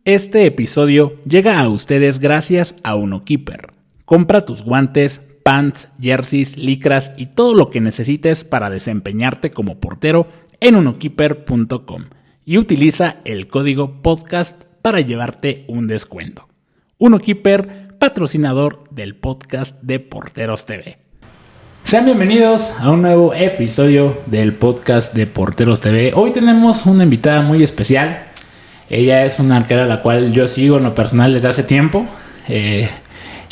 Este episodio llega a ustedes gracias a UnoKeeper. Compra tus guantes, pants, jerseys, licras y todo lo que necesites para desempeñarte como portero en unokeeper.com y utiliza el código podcast para llevarte un descuento. UnoKeeper, patrocinador del podcast de Porteros TV. Sean bienvenidos a un nuevo episodio del podcast de Porteros TV. Hoy tenemos una invitada muy especial. Ella es una arquera a la cual yo sigo en lo personal desde hace tiempo.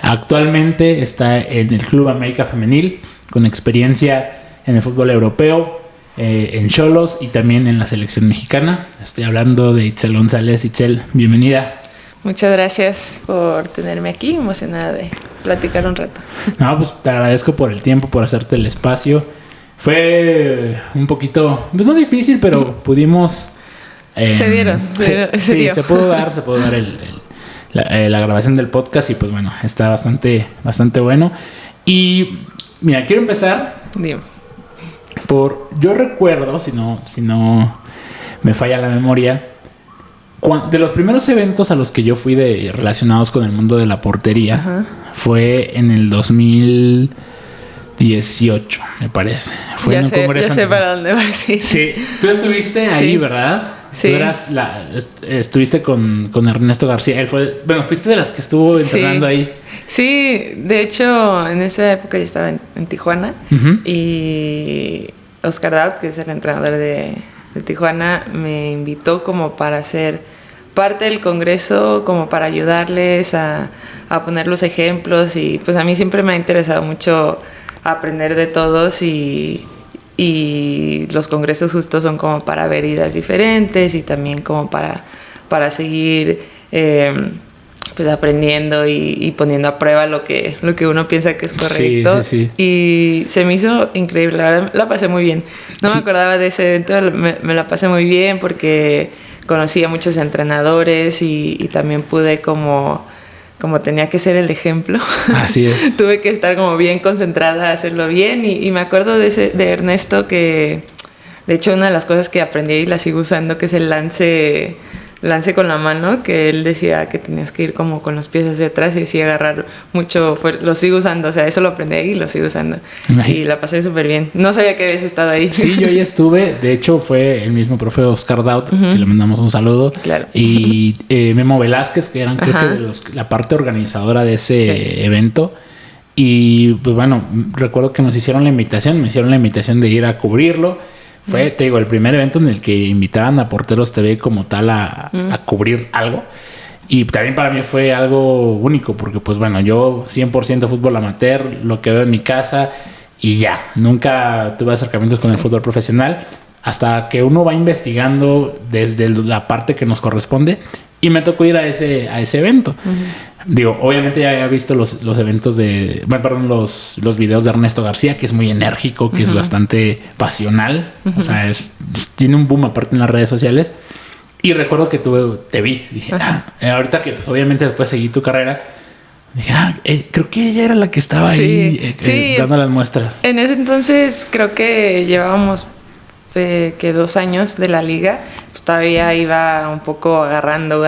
Actualmente está en el Club América Femenil, con experiencia en el fútbol europeo, en Xolos y también en la selección mexicana. Estoy hablando de Itzel González. Itzel, bienvenida. Muchas gracias por tenerme aquí, emocionada de platicar un rato. No, pues te agradezco por el tiempo, por hacerte el espacio. Fue un poquito, pues no difícil, pero pudimos... se dio. Se pudo dar la grabación del podcast y pues bueno, está bastante bueno. Y mira, quiero empezar. Dime. Yo recuerdo, si no me falla la memoria, de los primeros eventos a los que yo fui relacionados con el mundo de la portería, ajá, fue en el 2018, me parece. Fue en un congreso. Ya sé para dónde vas, sí. Sí, tú estuviste ahí, ¿verdad? Sí. Tú estuviste con Ernesto García. Él fuiste de las que estuvo entrenando ahí. Sí, de hecho, en esa época yo estaba en Tijuana, uh-huh, y Oscar Daut, que es el entrenador de Tijuana, me invitó como para ser parte del congreso, como para ayudarles a poner los ejemplos, y pues a mí siempre me ha interesado mucho aprender de todos y los congresos justo son como para ver ideas diferentes y también como para seguir pues aprendiendo y poniendo a prueba lo que uno piensa que es correcto. Sí. Y se me hizo increíble, la verdad la pasé muy bien. No me acordaba de ese evento, me la pasé muy bien porque conocí a muchos entrenadores y también pude como tenía que ser el ejemplo. Así es. Tuve que estar como bien concentrada a hacerlo bien y me acuerdo de Ernesto que de hecho una de las cosas que aprendí y la sigo usando, que es el lance con la mano, que él decía que tenías que ir como con los pies hacia atrás y sí agarrar mucho, lo sigo usando, o sea, eso lo aprendí y lo sigo usando. Y la pasé súper bien. No sabía que habías estado ahí. Sí, yo ahí estuve, de hecho fue el mismo profe Oscar Daut, uh-huh, que le mandamos un saludo. Claro. Y Memo Velázquez, que eran creo que la parte organizadora de ese evento. Y pues bueno, recuerdo que me hicieron la invitación de ir a cubrirlo. Fue, te digo, el primer evento en el que invitaban a Porteros TV como tal a cubrir algo. Y también para mí fue algo único porque, pues bueno, yo 100% fútbol amateur, lo que veo en mi casa y ya. Nunca tuve acercamientos con el fútbol profesional hasta que uno va investigando desde la parte que nos corresponde. Y me tocó ir a ese evento. Uh-huh. Digo, obviamente ya había visto los eventos los videos de Ernesto García, que es muy enérgico, que uh-huh, es bastante pasional. Uh-huh. O sea, tiene un boom aparte en las redes sociales. Y recuerdo que te vi. Dije, ahorita que pues obviamente después seguí tu carrera, dije, creo que ella era la que estaba ahí dando las muestras. En ese entonces creo que llevábamos 2 años de la liga, pues todavía iba un poco agarrando,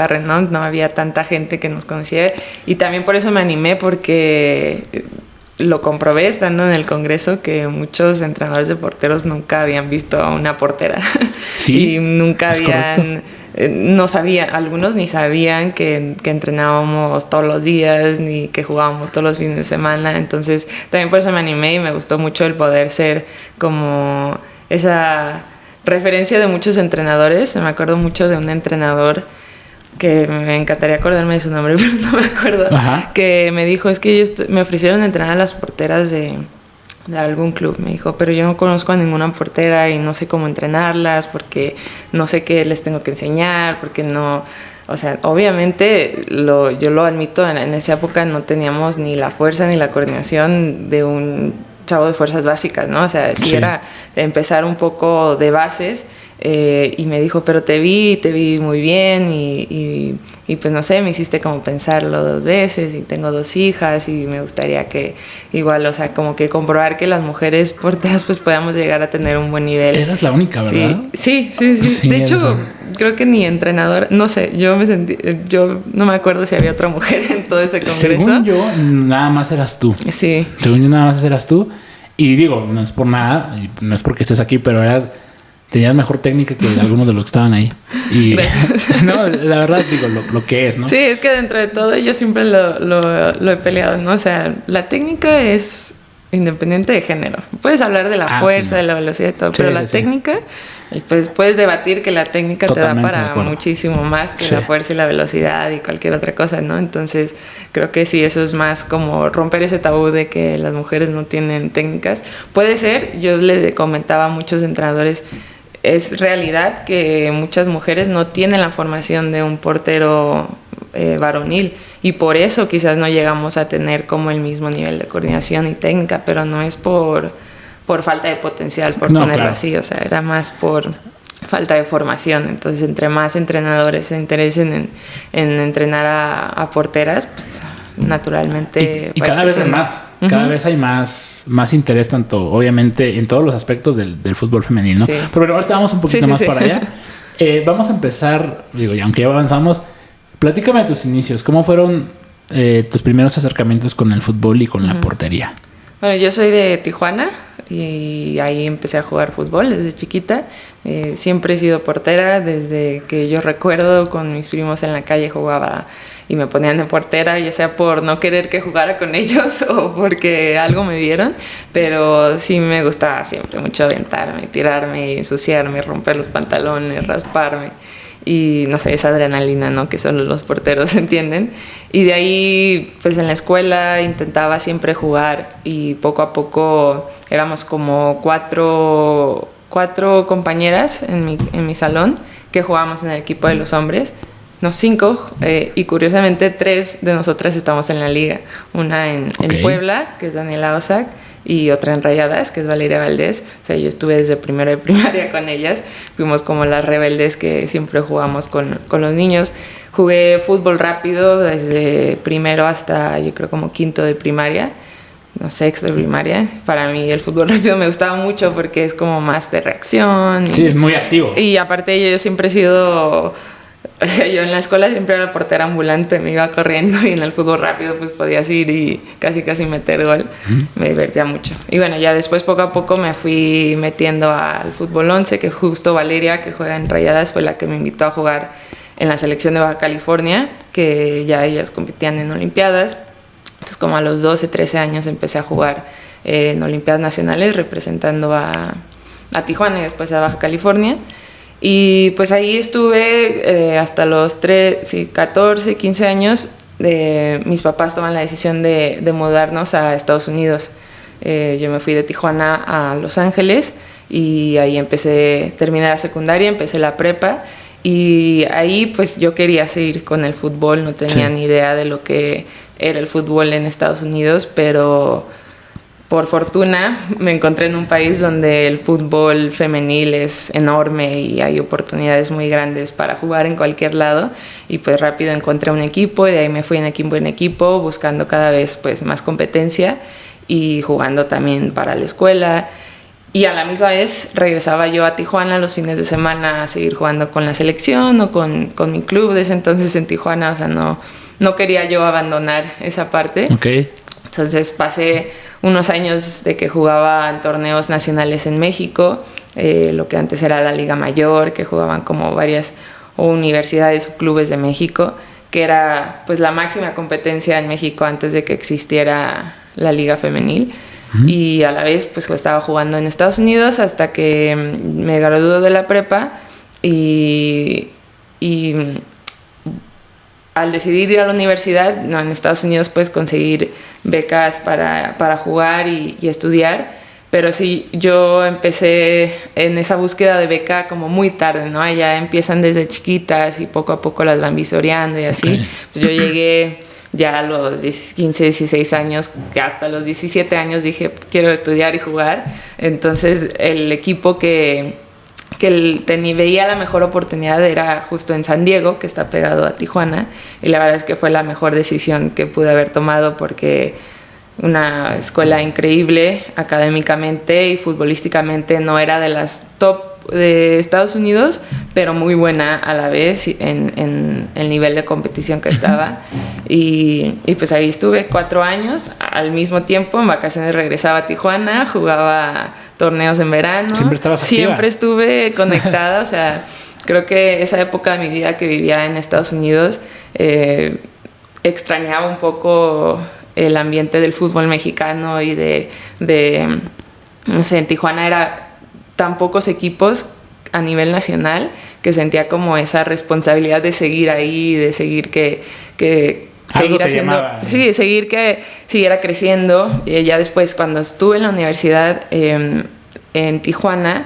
no había tanta gente que nos conocía y también por eso me animé porque lo comprobé estando en el congreso que muchos entrenadores de porteros nunca habían visto a una portera. Sí, y nunca habían, no sabían, algunos ni sabían que entrenábamos todos los días ni que jugábamos todos los fines de semana, entonces también por eso me animé y me gustó mucho el poder ser como esa referencia de muchos entrenadores. Me acuerdo mucho de un entrenador que me encantaría acordarme de su nombre, pero no me acuerdo. Ajá. Que me dijo, es que me ofrecieron entrenar a las porteras de algún club. Me dijo, pero yo no conozco a ninguna portera y no sé cómo entrenarlas porque no sé qué les tengo que enseñar, porque no... O sea, obviamente, yo lo admito, en esa época no teníamos ni la fuerza ni la coordinación de un chavo de fuerzas básicas, ¿no? O sea, sí era empezar un poco de bases y me dijo, pero te vi muy bien y y pues no sé, me hiciste como pensarlo 2 veces y tengo 2 hijas y me gustaría que igual, o sea, como que comprobar que las mujeres porteras pues podamos llegar a tener un buen nivel. Eras la única, ¿verdad? Sí. De hecho, eso. Creo que ni entrenador, no sé, yo no me acuerdo si había otra mujer en todo ese congreso. Según yo, nada más eras tú. Sí. Según yo, nada más eras tú. Y digo, no es por nada, no es porque estés aquí, pero tenías mejor técnica que algunos de los que estaban ahí. Y no, la verdad digo lo que es, ¿no? Sí, es que dentro de todo yo siempre lo he peleado, ¿no? O sea, la técnica es independiente de género. Puedes hablar de la fuerza, de la velocidad y todo, pero la técnica, pues puedes debatir que la técnica totalmente te da para muchísimo más que la fuerza y la velocidad y cualquier otra cosa, ¿no? Entonces, creo que sí, eso es más como romper ese tabú de que las mujeres no tienen técnicas. Puede ser, yo le comentaba a muchos entrenadores, es realidad que muchas mujeres no tienen la formación de un portero varonil y por eso quizás no llegamos a tener como el mismo nivel de coordinación y técnica, pero no es por falta de potencial, por ponerlo así, o sea, era más por falta de formación. Entonces, entre más entrenadores se interesen en entrenar a porteras, pues naturalmente... Y cada vez hay más. Cada vez hay más interés, tanto obviamente en todos los aspectos del fútbol femenino, ¿no? Sí. Pero ahorita vamos un poquito más para allá. Vamos a empezar, digo, y aunque ya avanzamos, platícame de tus inicios. ¿Cómo fueron tus primeros acercamientos con el fútbol y con la portería? Bueno, yo soy de Tijuana y ahí empecé a jugar fútbol desde chiquita. Siempre he sido portera. Desde que yo recuerdo, con mis primos en la calle jugaba y me ponían de portera, ya sea por no querer que jugara con ellos o porque algo me vieron, pero sí me gustaba siempre mucho aventarme, tirarme, ensuciarme, romper los pantalones, rasparme y no sé, esa adrenalina, ¿no? Que solo los porteros entienden. Y de ahí, pues en la escuela intentaba siempre jugar y poco a poco éramos como cuatro compañeras en mi salón que jugábamos en el equipo de los hombres. No, 5, y curiosamente 3 de nosotras estamos en la liga. Una en Puebla, que es Daniela Osac, y otra en Rayadas, que es Valeria Valdés. O sea, yo estuve desde primero de primaria con ellas. Fuimos como las rebeldes que siempre jugamos con los niños. Jugué fútbol rápido desde primero hasta, yo creo, como quinto de primaria. No, sexto de primaria. Para mí el fútbol rápido me gustaba mucho porque es como más de reacción. Sí, es muy activo. Y aparte yo siempre he sido... O sea, yo en la escuela siempre era portera ambulante, me iba corriendo y en el fútbol rápido pues podías ir y casi meter gol. Me divertía mucho. Y bueno, ya después poco a poco me fui metiendo al fútbol 11, que justo Valeria, que juega en Rayadas, fue la que me invitó a jugar en la selección de Baja California, que ya ellas competían en Olimpiadas. Entonces como a los 12, 13 años empecé a jugar en Olimpiadas Nacionales representando a Tijuana y después a Baja California. Y pues ahí estuve hasta los 14, 15 años. Mis papás toman la decisión de mudarnos a Estados Unidos. Yo me fui de Tijuana a Los Ángeles y ahí terminé la secundaria, empecé la prepa y ahí pues yo quería seguir con el fútbol, no tenía ni idea de lo que era el fútbol en Estados Unidos, pero... Por fortuna me encontré en un país donde el fútbol femenil es enorme y hay oportunidades muy grandes para jugar en cualquier lado y pues rápido encontré un equipo y de ahí me fui en equipo buscando cada vez pues más competencia y jugando también para la escuela y a la misma vez regresaba yo a Tijuana los fines de semana a seguir jugando con la selección o con mi club de ese entonces en Tijuana, o sea no quería yo abandonar esa parte. Okay. Entonces pasé unos años de que jugaba en torneos nacionales en México, lo que antes era la Liga Mayor, que jugaban como varias universidades o clubes de México, que era pues la máxima competencia en México antes de que existiera la Liga Femenil. Y a la vez pues estaba jugando en Estados Unidos hasta que me gradué de la prepa y al decidir ir a la universidad, en Estados Unidos puedes conseguir becas para jugar y estudiar, pero sí, yo empecé en esa búsqueda de beca como muy tarde, ¿no? Ya empiezan desde chiquitas y poco a poco las van visoreando y así. Okay. Pues yo llegué ya a los 15, 16 años, que hasta los 17 años dije, quiero estudiar y jugar. Entonces, el equipo que veía la mejor oportunidad era justo en San Diego, que está pegado a Tijuana, y la verdad es que fue la mejor decisión que pude haber tomado porque una escuela increíble académicamente y futbolísticamente, no era de las top de Estados Unidos, pero muy buena a la vez en el nivel de competición que estaba. Y pues ahí estuve 4 años, al mismo tiempo en vacaciones regresaba a Tijuana, jugaba torneos en verano. Siempre estabas activa. Siempre estuve conectada, o sea, creo que esa época de mi vida que vivía en Estados Unidos, extrañaba un poco el ambiente del fútbol mexicano y no sé, en Tijuana era tan pocos equipos a nivel nacional que sentía como esa responsabilidad de seguir ahí, de seguir seguir haciendo, sí, seguir que siguiera creciendo. Y ya después, cuando estuve en la universidad en Tijuana,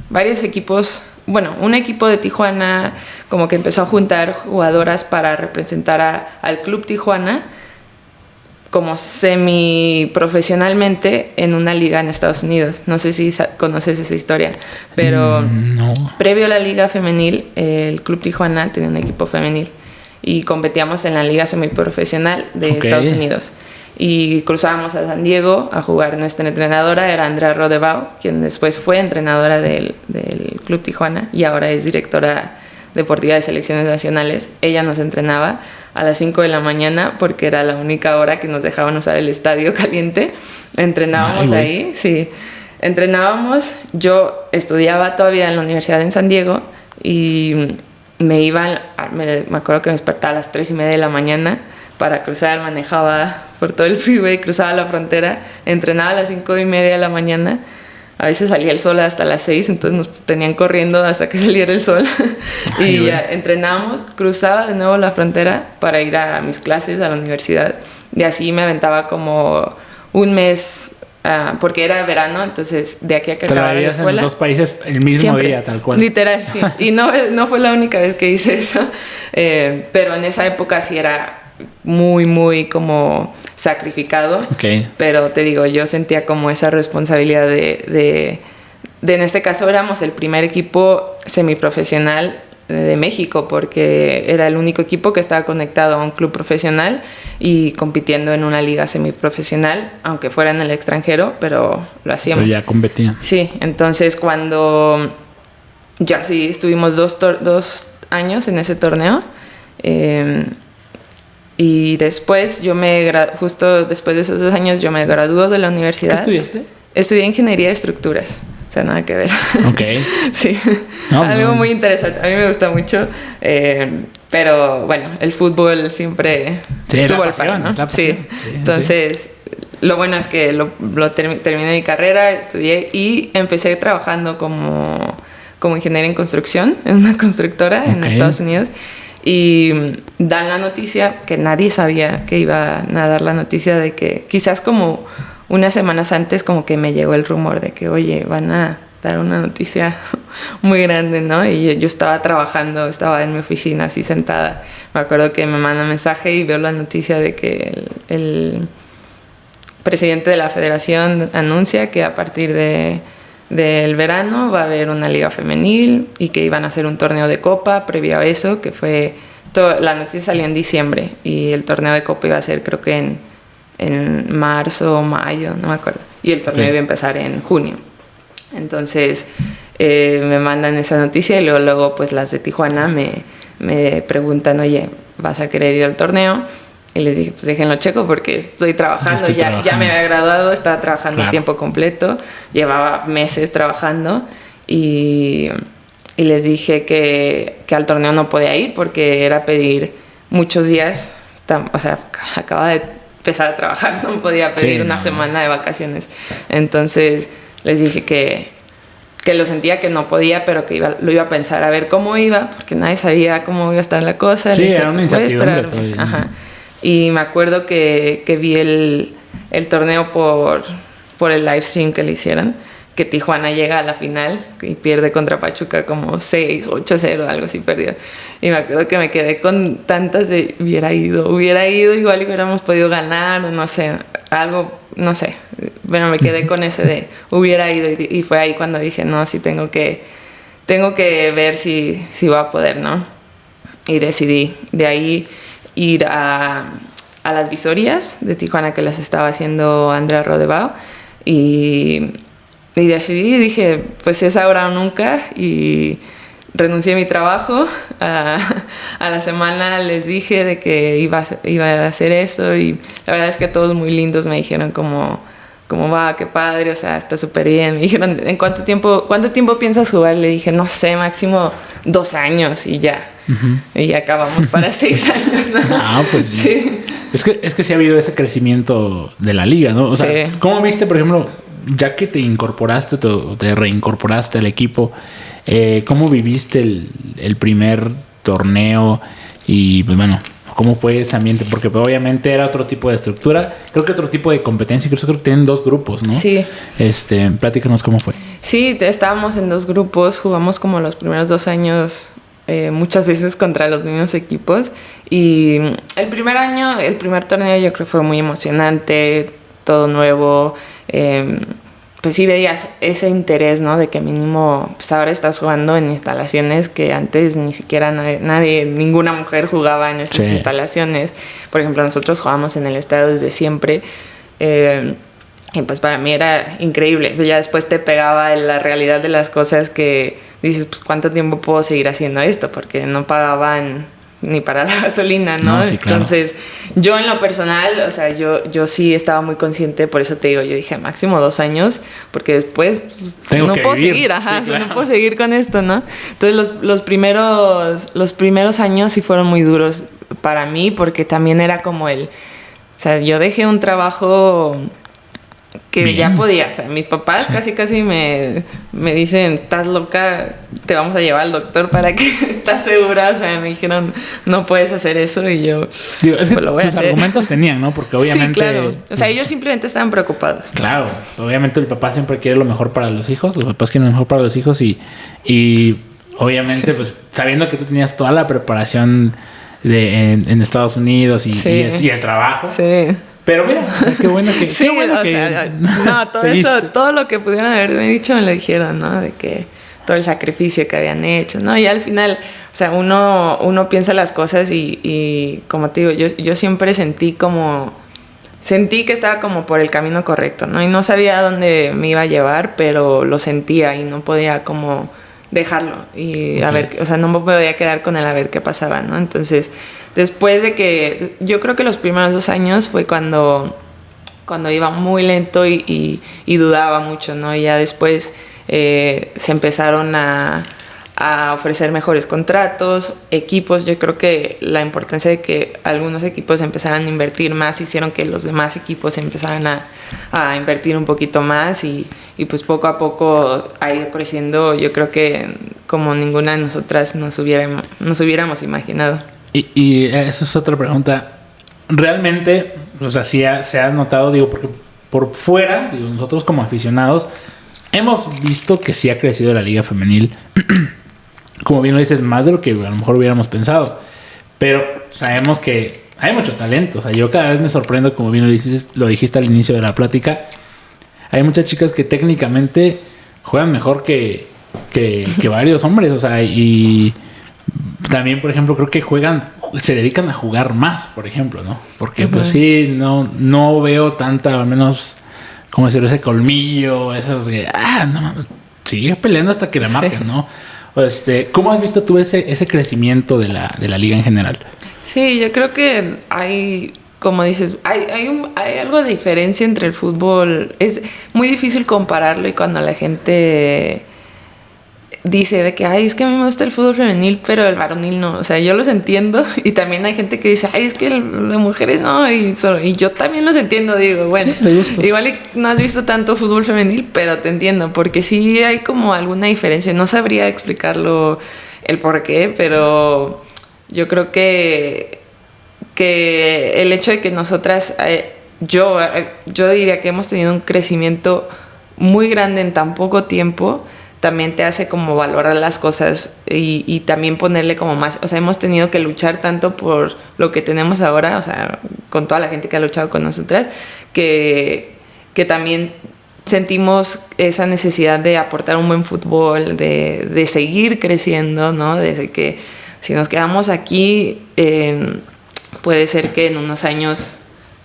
varios equipos, bueno, un equipo de Tijuana como que empezó a juntar jugadoras para representar al Club Tijuana como semi-profesionalmente en una liga en Estados Unidos. No sé si conoces esa historia, pero no. Previo a la liga femenil, el Club Tijuana tenía un equipo femenil y competíamos en la liga semiprofesional de Estados Unidos. Y cruzábamos a San Diego a jugar. Nuestra entrenadora era Andrea Rodebau, quien después fue entrenadora del Club Tijuana y ahora es directora deportiva de selecciones nacionales. Ella nos entrenaba a las 5 de la mañana porque era la única hora que nos dejaban usar el estadio caliente. Entrenábamos ahí, sí. Entrenábamos. Yo estudiaba todavía en la universidad en San Diego y me acuerdo que me despertaba a las 3:30 de la mañana para cruzar. Manejaba por todo el freeway, cruzaba la frontera, entrenaba a las 5:30 de la mañana. A veces salía el sol hasta las 6, entonces nos tenían corriendo hasta que saliera el sol. Y ya entrenábamos, cruzaba de nuevo la frontera para ir a mis clases a la universidad. Y así me aventaba como un mes, porque era verano, entonces de aquí a que acabara la escuela. En 2 países el mismo siempre, día, tal cual. Literal, sí. Y no fue la única vez que hice eso, pero en esa época sí era muy, muy como sacrificado. Okay. Pero te digo, yo sentía como esa responsabilidad de en este caso éramos el primer equipo semiprofesional de México, porque era el único equipo que estaba conectado a un club profesional y compitiendo en una liga semiprofesional, aunque fuera en el extranjero, pero lo hacíamos. Pero ya competían. Sí, entonces cuando ya sí estuvimos 2 años en ese torneo, y después justo después de esos 2 años yo me graduó de la universidad. ¿Qué estudiaste? Estudié ingeniería de estructuras. O sea, nada que ver. Ok. Sí. Algo muy interesante. A mí me gusta mucho. Pero bueno, el fútbol siempre estuvo al par, ¿no? Sí. Entonces, lo bueno es que terminé mi carrera, estudié y empecé trabajando como ingeniera en construcción en una constructora en Estados Unidos. Y dan la noticia, que nadie sabía que iban a dar la noticia, de que quizás como unas semanas antes como que me llegó el rumor de que, oye, van a dar una noticia muy grande, ¿no? Y yo estaba trabajando, estaba en mi oficina así sentada. Me acuerdo que me manda mensaje y veo la noticia de que el presidente de la federación anuncia que a partir del verano va a haber una liga femenil y que iban a hacer un torneo de copa previo a eso, que fue la noticia salió en diciembre y el torneo de copa iba a ser creo que en marzo o mayo, no me acuerdo, y el torneo iba a empezar en junio. Entonces me mandan esa noticia y luego pues las de Tijuana me preguntan, oye, ¿vas a querer ir al torneo? Y les dije, pues déjenlo checo porque estoy trabajando, ya me había graduado, estaba trabajando a tiempo completo, llevaba meses trabajando y les dije que al torneo no podía ir porque era pedir muchos días, o sea, acababa de empezar a trabajar, no podía pedir una semana de vacaciones. Entonces les dije que lo sentía que no podía, pero que lo iba a pensar a ver cómo iba, porque nadie sabía cómo iba a estar la cosa. Sí, dije, era una incertidumbre todavía. Ajá. Y me acuerdo que vi el torneo por el live stream que le hicieron, que Tijuana llega a la final y pierde contra Pachuca como 6-8-0, algo así perdió. Y me acuerdo que me quedé con tantas de hubiera ido, igual hubiéramos podido ganar, o no sé, algo, no sé, bueno, me quedé con ese de hubiera ido y fue ahí cuando dije, no, sí tengo que ver si voy a poder, ¿no? Y decidí de ahí ir a las visorías de Tijuana que las estaba haciendo Andrea Rodebao y decidí, dije, pues es ahora o nunca y renuncié a mi trabajo. A la semana les dije de que iba a hacer eso y la verdad es que todos muy lindos me dijeron como va, qué padre, o sea, está súper bien. Me dijeron, ¿en cuánto tiempo piensas jugar? Le dije, no sé, máximo 2 años y ya. Uh-huh. Y acabamos para 6 años, ¿no? Ah, pues sí. Es que sí ha habido ese crecimiento de la liga, ¿no? O sea, sí. ¿Cómo viste, por ejemplo, ya que te incorporaste, te reincorporaste al equipo, cómo viviste el primer torneo y, pues bueno, cómo fue ese ambiente? Porque pues, obviamente era otro tipo de estructura, creo que otro tipo de competencia, creo que tienen 2 grupos, ¿no? Sí. Platícanos cómo fue. Sí, estábamos en 2 grupos, jugamos como los primeros 2 años muchas veces contra los mismos equipos y el primer torneo yo creo que fue muy emocionante, todo nuevo, pues sí veías ese interés, ¿no? De que mínimo, pues ahora estás jugando en instalaciones que antes ni siquiera ninguna mujer jugaba en estas instalaciones. Por ejemplo, nosotros jugábamos en el estadio desde siempre. Y pues para mí era increíble. Ya después te pegaba la realidad de las cosas que dices, pues ¿cuánto tiempo puedo seguir haciendo esto? Porque no pagaban ni para la gasolina, ¿no? Sí, claro. Entonces, yo en lo personal, o sea, yo sí estaba muy consciente, por eso te digo, yo dije máximo 2 años, porque después pues, no puedo seguir, sí, claro. No puedo seguir con esto, ¿no? Entonces, los primeros años sí fueron muy duros para mí, porque también era como o sea, yo dejé un trabajo que bien. Ya podía, o sea, mis papás casi me dicen, estás loca, te vamos a llevar al doctor para que estás segura, o sea, me dijeron, no puedes hacer eso y yo digo, es que lo voy a hacer. Argumentos tenían, ¿no? Porque obviamente... Sí, claro, o sea, ellos simplemente estaban preocupados. Claro, obviamente el papá siempre quiere lo mejor para los hijos, los papás quieren lo mejor para los hijos y obviamente, pues, sabiendo que tú tenías toda la preparación en Estados Unidos y el trabajo... Sí. Pero mira, qué bueno que... Sí, qué bueno o sea, no, todo eso, todo lo que pudieran haberme dicho me lo dijeron, ¿no? De que todo el sacrificio que habían hecho, ¿no? Y al final, o sea, uno piensa las cosas y como te digo, yo siempre sentí que estaba como por el camino correcto, ¿no? Y no sabía a dónde me iba a llevar, pero lo sentía y no podía como dejarlo y a ver, o sea, no me podía quedar con el a ver qué pasaba, ¿no? Entonces, después de que, yo creo que los primeros 2 años fue cuando iba muy lento y dudaba mucho, ¿no? Y ya después se empezaron a ofrecer mejores contratos, equipos. Yo creo que la importancia de que algunos equipos empezaran a invertir más hicieron que los demás equipos empezaran a invertir un poquito más y pues poco a poco ha ido creciendo. Yo creo que como ninguna de nosotras nos hubiéramos imaginado. Y esa es otra pregunta. Realmente, o sea, sí se ha notado, digo, porque por fuera, digo, nosotros como aficionados hemos visto que sí ha crecido la liga femenil. Como bien lo dices, más de lo que a lo mejor hubiéramos pensado. Pero sabemos que hay mucho talento. O sea, yo cada vez me sorprendo, como bien lo dijiste al inicio de la plática. Hay muchas chicas que técnicamente juegan mejor que varios hombres. O sea, y también, por ejemplo, creo que se dedican a jugar más, por ejemplo, ¿no? Porque pues sí, no veo tanta, al menos, ¿cómo decirlo? Ese colmillo, esos que, no, sigue peleando hasta que la marquen, ¿no? ¿Cómo has visto tú ese crecimiento de la liga en general? Sí, yo creo que hay, como dices, hay algo de diferencia entre el fútbol. Es muy difícil compararlo y cuando la gente dice de que, es que a mí me gusta el fútbol femenil, pero el varonil no. O sea, yo los entiendo y también hay gente que dice, es que las mujeres no. Y yo también los entiendo, digo, bueno, sí, igual no has visto tanto fútbol femenil, pero te entiendo, porque sí hay como alguna diferencia. No sabría explicarlo el por qué, pero yo creo que el hecho de que nosotras, yo diría que hemos tenido un crecimiento muy grande en tan poco tiempo, también te hace como valorar las cosas y también ponerle como más, o sea, hemos tenido que luchar tanto por lo que tenemos ahora, o sea, con toda la gente que ha luchado con nosotras, que también sentimos esa necesidad de aportar un buen fútbol, de seguir creciendo, ¿no? Desde que si nos quedamos aquí, puede ser que en unos años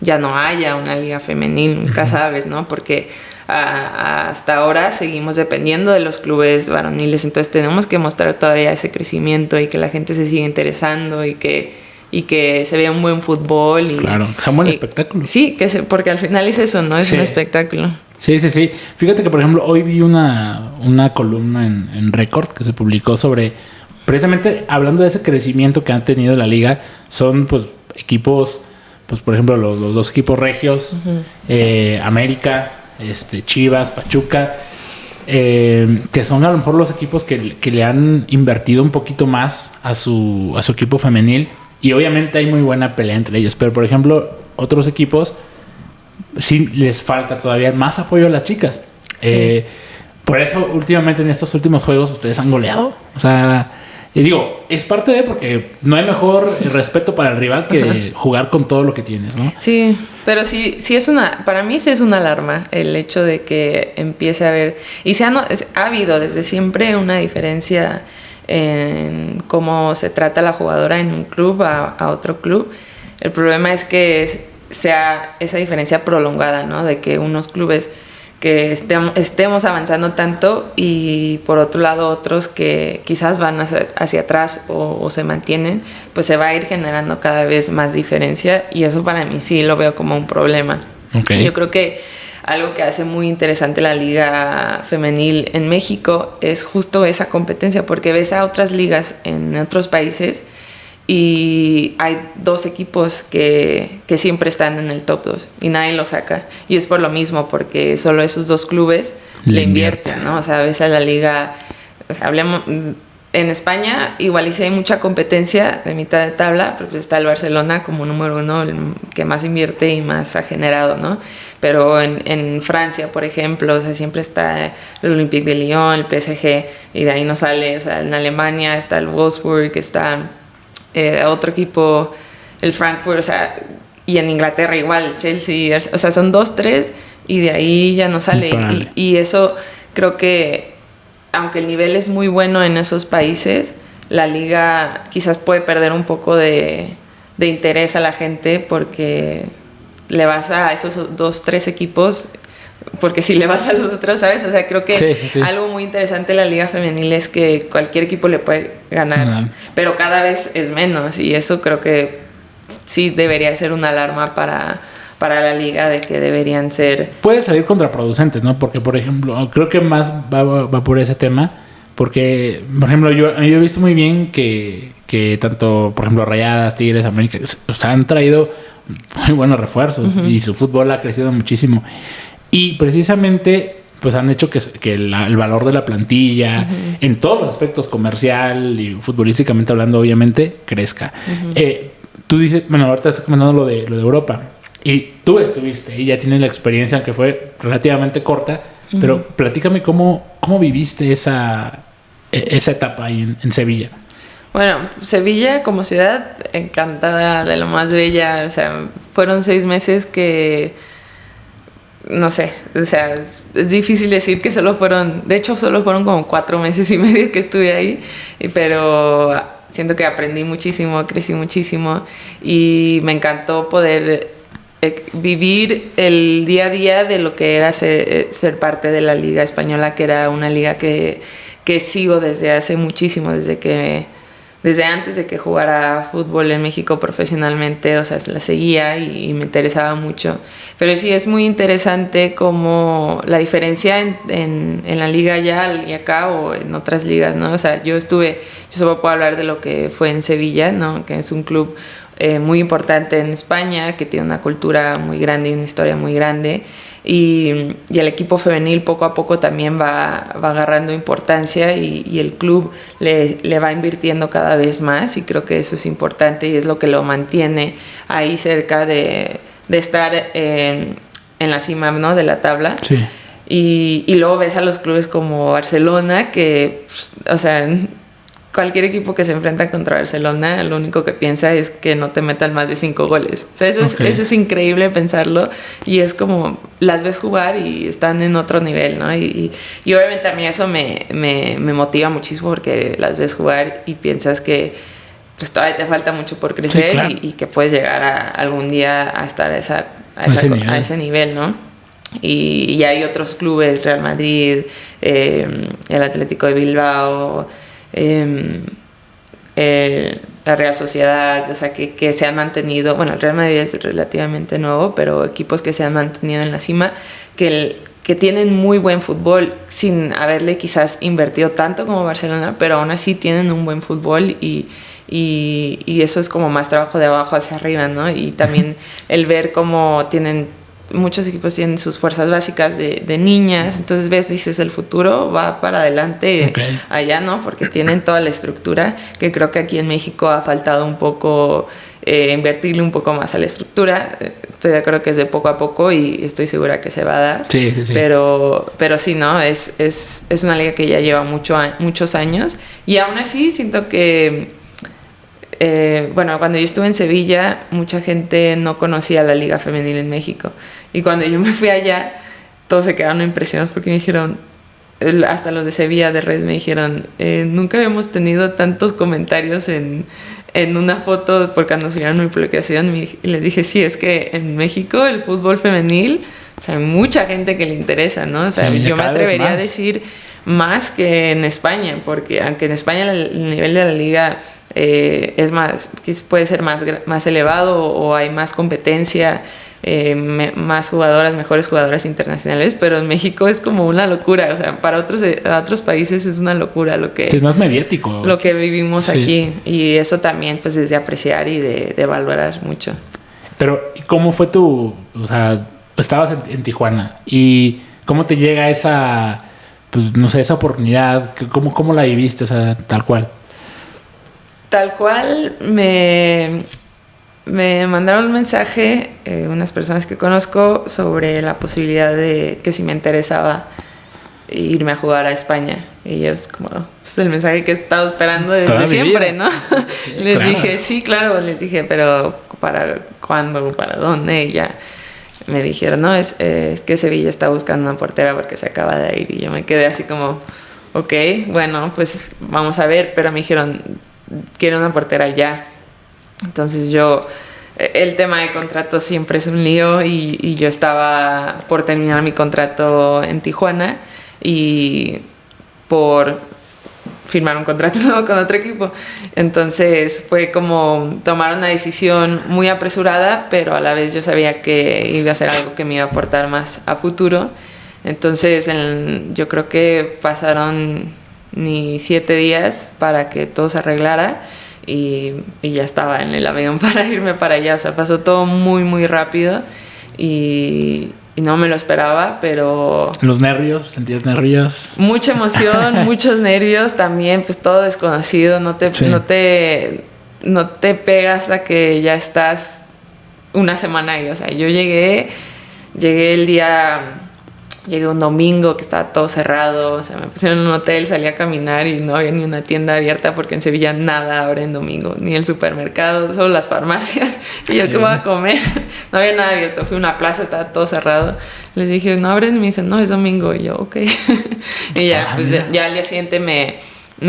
ya no haya una liga femenil, nunca sabes, ¿no? Porque hasta ahora seguimos dependiendo de los clubes varoniles, entonces tenemos que mostrar todavía ese crecimiento y que la gente se siga interesando y que se vea un buen fútbol. Claro, que sea un buen espectáculo. Sí, porque al final es eso, ¿no? Es un espectáculo. Sí. Fíjate que, por ejemplo, hoy vi una columna en Record que se publicó sobre, precisamente hablando de ese crecimiento que han tenido la liga. Son, pues, equipos, pues, por ejemplo, los dos equipos regios, América, Chivas, Pachuca, que son a lo mejor los equipos que le han invertido un poquito más a su equipo femenil, y obviamente hay muy buena pelea entre ellos, pero por ejemplo otros equipos sí les falta todavía más apoyo a las chicas. Sí. Por eso últimamente en estos últimos juegos ustedes han goleado, o sea, y digo, es parte de, porque no hay mejor respeto para el rival que jugar con todo lo que tienes, ¿no? Sí, pero sí para mí sí es una alarma el hecho de que empiece a haber, y ha habido desde siempre una diferencia en cómo se trata la jugadora en un club a otro club. El problema es que sea esa diferencia prolongada, ¿no? De que unos clubes que estemos avanzando tanto y por otro lado otros que quizás van hacia atrás o se mantienen, pues se va a ir generando cada vez más diferencia, y eso para mí sí lo veo como un problema. Okay. Yo creo que algo que hace muy interesante la liga femenil en México es justo esa competencia, porque ves a otras ligas en otros países y hay dos equipos que siempre están en el top 2 y nadie lo saca, y es por lo mismo, porque solo esos dos clubes le invierten, ¿no? O sea, ves a la liga, o sea, hablemos en España, igual y si hay mucha competencia de mitad de tabla, pero pues está el Barcelona como número 1, el que más invierte y más ha generado, ¿no? Pero en Francia, por ejemplo, o sea, siempre está el Olympique de Lyon, el PSG, y de ahí no sale. O sea, en Alemania está el Wolfsburg, está otro equipo, el Frankfurt, o sea, y en Inglaterra igual, el Chelsea, o sea, son 2, 3 y de ahí ya no sale. Y eso creo que, aunque el nivel es muy bueno en esos países, la liga quizás puede perder un poco de interés a la gente, porque le vas a esos 2, 3 equipos, porque si le vas a los otros, ¿sabes? O sea, creo que sí. Algo muy interesante de la liga femenil es que cualquier equipo le puede ganar, pero cada vez es menos, y eso creo que sí debería ser una alarma para la liga, de que deberían ser... Puede salir contraproducente, ¿no? Porque, por ejemplo, creo que más va por ese tema, porque, por ejemplo, yo he visto muy bien que tanto, por ejemplo, Rayadas, Tigres, América, o sea, han traído muy buenos refuerzos, y su fútbol ha crecido muchísimo. Y precisamente pues han hecho que el valor de la plantilla, en todos los aspectos, comercial y futbolísticamente hablando, obviamente, crezca. Tú dices, bueno, ahorita estás comentando lo de Europa, y tú estuviste y ya tienes la experiencia, aunque fue relativamente corta, pero platícame cómo viviste esa etapa ahí en Sevilla. Bueno, Sevilla como ciudad, encantada, de lo más bella. O sea, fueron 6 meses que, no sé, o sea, es difícil decir que solo fueron como 4 meses y medio que estuve ahí, pero siento que aprendí muchísimo, crecí muchísimo, y me encantó poder vivir el día a día de lo que era ser parte de la Liga Española, que era una liga que sigo desde hace muchísimo, desde antes de que jugara fútbol en México profesionalmente. O sea, la seguía y me interesaba mucho. Pero sí, es muy interesante como la diferencia en la liga allá y acá, o en otras ligas, ¿no? O sea, yo solo puedo hablar de lo que fue en Sevilla, ¿no? Que es un club muy importante en España, que tiene una cultura muy grande y una historia muy grande. Y el equipo femenil poco a poco también va agarrando importancia, y el club le va invirtiendo cada vez más, y creo que eso es importante y es lo que lo mantiene ahí cerca de estar en la cima, ¿no?, de la tabla. Sí. Y luego ves a los clubes como Barcelona, que, pues, o sea, cualquier equipo que se enfrenta contra Barcelona, lo único que piensa es que no te metan más de 5 goles. O sea, eso es increíble pensarlo, y es como las ves jugar y están en otro nivel, ¿no? Y obviamente a mí eso me motiva muchísimo, porque las ves jugar y piensas que pues todavía te falta mucho por crecer, sí, claro. y que puedes llegar algún día a estar a ese nivel, ¿no? Y hay otros clubes, Real Madrid, el Atlético de Bilbao, la Real Sociedad, o sea, que se han mantenido. Bueno, el Real Madrid es relativamente nuevo, pero equipos que se han mantenido en la cima, que tienen muy buen fútbol, sin haberle quizás invertido tanto como Barcelona, pero aún así tienen un buen fútbol, y eso es como más trabajo de abajo hacia arriba, ¿no? Y también el ver cómo muchos equipos tienen sus fuerzas básicas de niñas, entonces dices, el futuro va para adelante, allá, ¿no? Porque tienen toda la estructura, que creo que aquí en México ha faltado un poco invertirle un poco más a la estructura. Estoy de acuerdo que es de poco a poco, y estoy segura que se va a dar. Sí. Pero sí, ¿no? Es una liga que ya lleva muchos años, y aún así siento que bueno, cuando yo estuve en Sevilla, mucha gente no conocía la liga femenil en México, y cuando yo me fui allá, todos se quedaron impresionados, porque me dijeron, hasta los de Sevilla de Red me dijeron, nunca habíamos tenido tantos comentarios en una foto, porque cuando subieron mi publicación, y les dije, sí, es que en México el fútbol femenil, o sea, hay mucha gente que le interesa, ¿no? O sea, sí, yo me atrevería a decir más que en España, porque aunque en España el nivel de la liga es más, puede ser más elevado, o hay más competencia, más jugadoras, mejores jugadoras internacionales, pero en México es como una locura. O sea, para otros países es una locura lo que... Es más mediático. Lo que vivimos aquí, y eso también pues es de apreciar y de valorar mucho. Pero ¿cómo fue o sea, estabas en Tijuana, y cómo te llega esa, pues no sé, esa oportunidad? ¿Cómo la viviste? O sea, tal cual. Tal cual, me mandaron un mensaje unas personas que conozco sobre la posibilidad de que si me interesaba irme a jugar a España. Y yo es como, es el mensaje que he estado esperando desde siempre, ¿no? Sí, les dije, sí, claro, les dije, pero ¿para cuándo? ¿Para dónde? Y ya me dijeron, no, es que Sevilla está buscando una portera porque se acaba de ir. Y yo me quedé así como, ok, bueno, pues vamos a ver. Pero me dijeron, quiero una portera ya. Entonces el tema de contrato siempre es un lío, y yo estaba por terminar mi contrato en Tijuana y por firmar un contrato nuevo con otro equipo. Entonces fue como tomar una decisión muy apresurada, pero a la vez yo sabía que iba a ser algo que me iba a aportar más a futuro. Entonces yo creo que pasaron ni 7 días para que todo se arreglara, y ya estaba en el avión para irme para allá. O sea, pasó todo muy, muy rápido, y no me lo esperaba, pero... ¿Los nervios? ¿Sentías nervios? Mucha emoción, muchos nervios también, pues todo desconocido, no te pegas hasta que ya estás una semana ahí. O sea, yo llegué un domingo que estaba todo cerrado, o sea, me pusieron en un hotel, salí a caminar y no había ni una tienda abierta, porque en Sevilla nada abre en domingo, ni el supermercado, solo las farmacias. Y yo, ¿qué voy a comer? No había nada abierto. Fui a una plaza, estaba todo cerrado. Les dije, ¿no abren? Y me dicen, no, es domingo. Y yo, ok. Y ya, pues ya al día siguiente me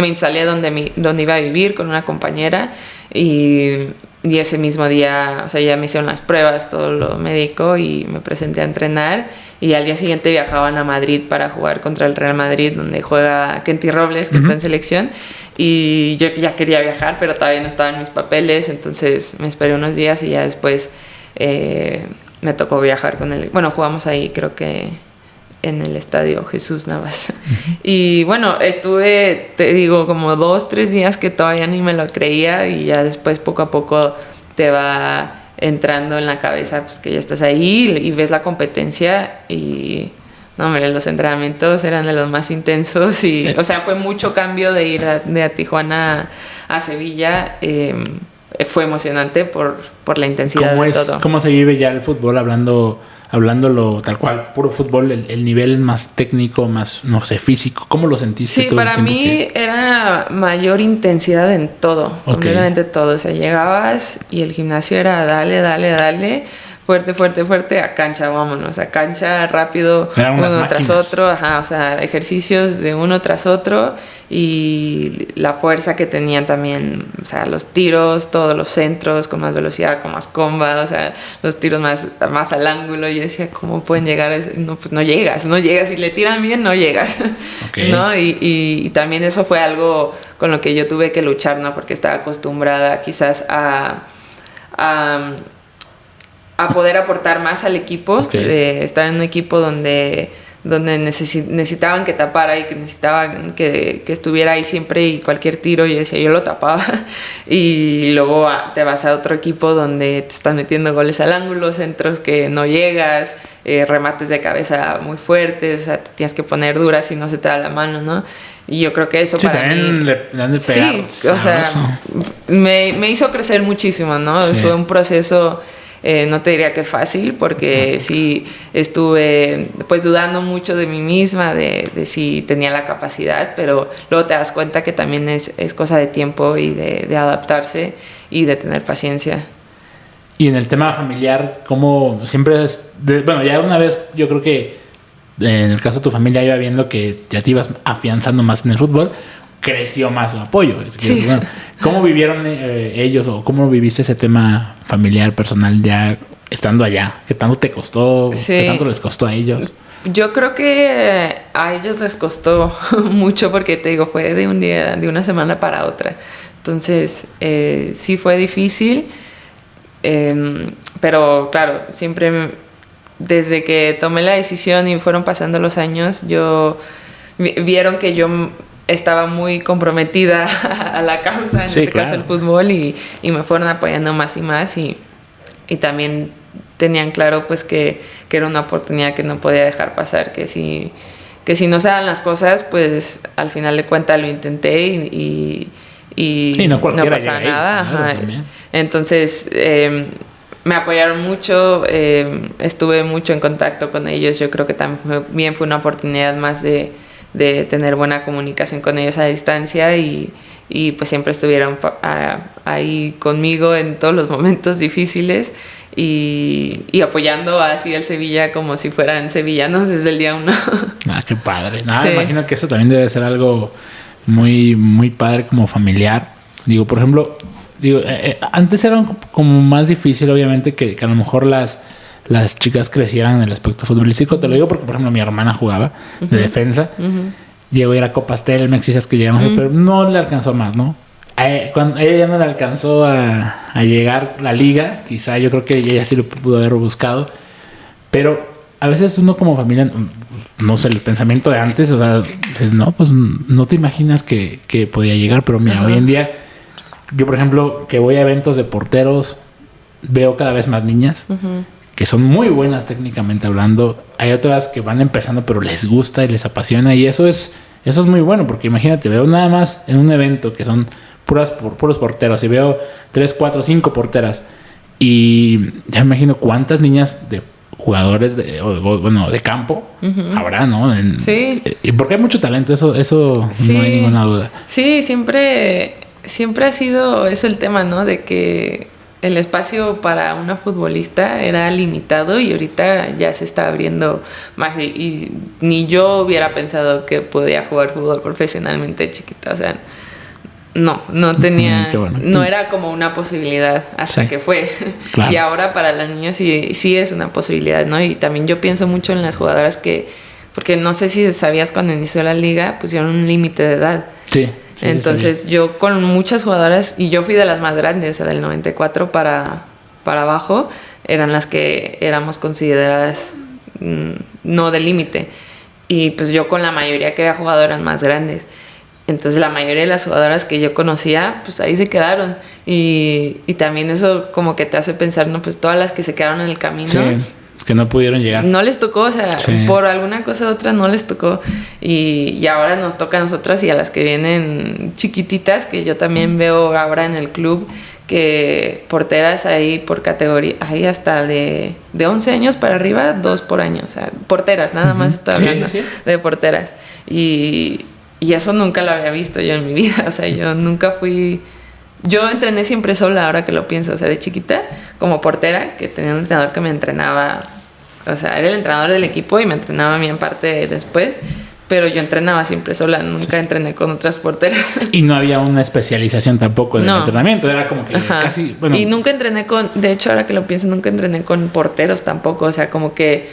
instalé donde iba a vivir con una compañera, y ese mismo día, o sea, ya me hicieron las pruebas, todo lo médico, y me presenté a entrenar. Y al día siguiente viajaban a Madrid para jugar contra el Real Madrid, donde juega Kenty Robles, que está en selección. Y yo ya quería viajar, pero todavía no estaban mis papeles, entonces me esperé unos días, y ya después me tocó viajar con él. Bueno, jugamos ahí, creo que en el estadio Jesús Navas. Y bueno, estuve, te digo, como 2-3 días que todavía ni me lo creía, y ya después poco a poco te va entrando en la cabeza pues que ya estás ahí y ves la competencia. Y no, hombre, los entrenamientos eran de los más intensos, y sí. O sea, fue mucho cambio de ir de Tijuana a Sevilla. Fue emocionante por la intensidad de todo. ¿Cómo se vive ya el fútbol hablando hablándolo tal cual, puro fútbol, el nivel es más técnico, más, no sé, físico. ¿Cómo lo sentiste? Sí, para mí era mayor intensidad en todo, completamente todo. O sea, llegabas y el gimnasio era dale, fuerte, fuerte, fuerte, a cancha, vámonos, a cancha, rápido, uno tras otro, o sea, ejercicios de uno tras otro, y la fuerza que tenían también, o sea, los tiros, todos los centros con más velocidad, con más comba, o sea, los tiros más al ángulo. Y yo decía, ¿cómo pueden llegar a eso? No, pues no llegas, si le tiran bien, no llegas, ¿no? Y también eso fue algo con lo que yo tuve que luchar, ¿no? Porque estaba acostumbrada quizás a poder aportar más al equipo, de estar en un equipo donde necesitaban que tapara y que necesitaban que estuviera ahí siempre, y cualquier tiro yo decía, yo lo tapaba. Y luego te vas a otro equipo donde te están metiendo goles al ángulo, centros que no llegas, remates de cabeza muy fuertes, o sea, te tienes que poner dura si no se te da la mano, ¿no? Y yo creo que eso para mí... Sí, o sea, me hizo crecer muchísimo, ¿no? Sí. Fue un proceso... no te diría que fácil, porque sí estuve pues dudando mucho de mí misma, de si tenía la capacidad, pero luego te das cuenta que también es cosa de tiempo y de adaptarse y de tener paciencia. Y en el tema familiar, ¿cómo siempre es? Bueno, ya una vez yo creo que en el caso de tu familia iba viendo que ya te ibas afianzando más en el fútbol, creció más su apoyo. Sí. Bueno, ¿cómo vivieron ellos, o cómo viviste ese tema familiar, personal, ya estando allá? ¿Qué tanto te costó? Sí. ¿Qué tanto les costó a ellos? Yo creo que a ellos les costó mucho, porque te digo, fue de un día, de una semana para otra. Entonces, sí fue difícil, pero claro, siempre desde que tomé la decisión y fueron pasando los años, vieron que yo estaba muy comprometida a la causa, en este caso el fútbol, y me fueron apoyando más y más, y también tenían claro pues que era una oportunidad que no podía dejar pasar, que si no se dan las cosas, pues al final de cuentas lo intenté y no pasaba nada. Entonces me apoyaron mucho, estuve mucho en contacto con ellos. Yo creo que también fue una oportunidad más de tener buena comunicación con ellos a distancia, y pues siempre estuvieron ahí conmigo en todos los momentos difíciles, y apoyando así al Sevilla como si fueran sevillanos desde el día 1. Qué padre. Sí. Imagino que eso también debe ser algo muy, muy padre como familiar. Digo, por ejemplo, antes era como más difícil, obviamente, que a lo mejor las chicas crecieran en el aspecto futbolístico. Te lo digo porque, por ejemplo, mi hermana jugaba de defensa. Llegó a ir a Copas Telmex, quizás que llegamos, pero no le alcanzó más, ¿no? Cuando ella ya no le alcanzó a llegar la liga, quizá yo creo que ella sí lo pudo haber buscado. Pero a veces uno como familia, no sé, el pensamiento de antes, o sea, dices, no, pues no te imaginas que podía llegar. Pero mira, hoy en día, yo por ejemplo, que voy a eventos de porteros, veo cada vez más niñas que son muy buenas técnicamente hablando. Hay otras que van empezando, pero les gusta y les apasiona, y eso es muy bueno, porque imagínate, veo nada más en un evento que son puros porteros, y veo 3, 4, 5 porteras, y ya me imagino cuántas niñas de jugadores de campo habrá, ¿no? Sí. Y porque hay mucho talento, eso sí. No hay ninguna duda. Sí, siempre ha sido eso el tema, ¿no? De que el espacio para una futbolista era limitado, y ahorita ya se está abriendo más, y ni yo hubiera pensado que podía jugar fútbol profesionalmente chiquita. O sea, no tenía, bueno. No era como una posibilidad hasta que fue. Claro. Y ahora para las niñas sí es una posibilidad, ¿no? Y también yo pienso mucho en las jugadoras porque no sé si sabías, cuando inició la liga pusieron un límite de edad. Sí. Entonces yo con muchas jugadoras, y yo fui de las más grandes, o sea, del 94 para abajo, eran las que éramos consideradas no de límite. Y pues yo con la mayoría que había jugado eran más grandes. Entonces la mayoría de las jugadoras que yo conocía, pues ahí se quedaron. Y también eso como que te hace pensar, ¿no? Pues todas las que se quedaron en el camino, que no pudieron llegar. No les tocó, o sea, por alguna cosa u otra no les tocó. Y ahora nos toca a nosotras y a las que vienen chiquititas, que yo también veo ahora en el club, que porteras hay por categoría, hay hasta de 11 años para arriba, 2 por año. O sea, porteras, nada más estoy hablando de porteras. Y eso nunca lo había visto yo en mi vida. O sea, yo nunca fui... Yo entrené siempre sola, ahora que lo pienso. O sea, de chiquita, como portera, que tenía un entrenador que me entrenaba. O sea, era el entrenador del equipo y me entrenaba a mí en parte después. Pero yo entrenaba siempre sola, nunca entrené con otras porteras. Y no había una especialización tampoco del entrenamiento, era como que casi... Bueno. Y nunca entrené de hecho, ahora que lo pienso, nunca entrené con porteros tampoco. O sea, como que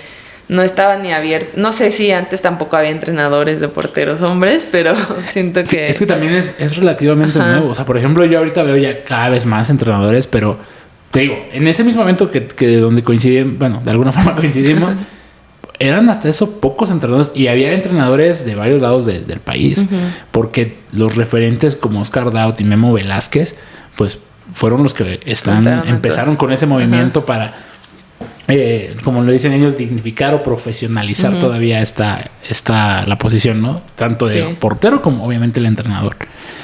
no estaba ni abierto. No sé si antes tampoco había entrenadores de porteros hombres, pero siento que... Es que también es relativamente nuevo. O sea, por ejemplo, yo ahorita veo ya cada vez más entrenadores, pero te digo, en ese mismo momento que donde coincidimos, bueno, de alguna forma coincidimos, eran hasta eso pocos entrenadores y había entrenadores de varios lados del país, porque los referentes como Oscar Daut y Memo Velázquez, pues fueron los que empezaron con ese movimiento para, como lo dicen ellos, dignificar o profesionalizar todavía la posición, ¿no? Tanto de portero como obviamente el entrenador.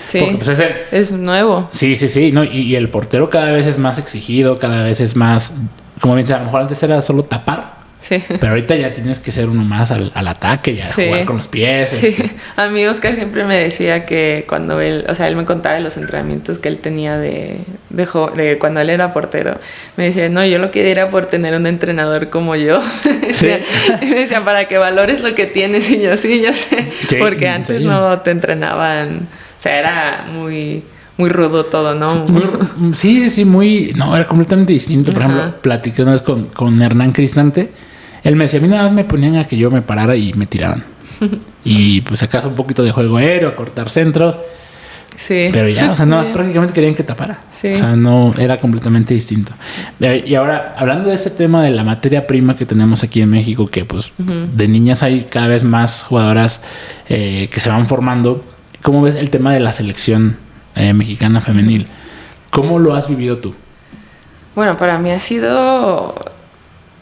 Sí, porque, pues, es nuevo. Sí, no, y el portero cada vez es más exigido, cada vez es más, como bien, a lo mejor antes era solo tapar. Sí. Pero ahorita ya tienes que ser uno más al ataque, ya jugar con los pies. Sí. A mí Oscar siempre me decía que cuando él me contaba de los entrenamientos que él tenía de cuando él era portero, me decía, no, yo lo que era por tener un entrenador como yo. Y me decía, para que valores lo que tienes. Y yo, sí, yo sé. Sí, porque antes no te entrenaban, o sea, era muy rudo todo, ¿no? Era completamente distinto. Por ejemplo, platiqué una vez con Hernán Cristante. Él me decía, a mí nada más me ponían a que yo me parara y me tiraran. Y pues acaso un poquito de juego aéreo, a cortar centros. Sí. Pero ya, o sea, nada más prácticamente querían que tapara. Sí. O sea, no, era completamente distinto. Y ahora, hablando de ese tema de la materia prima que tenemos aquí en México, que pues de niñas hay cada vez más jugadoras que se van formando. ¿Cómo ves el tema de la selección mexicana femenil? ¿Cómo lo has vivido tú? Bueno, para mí ha sido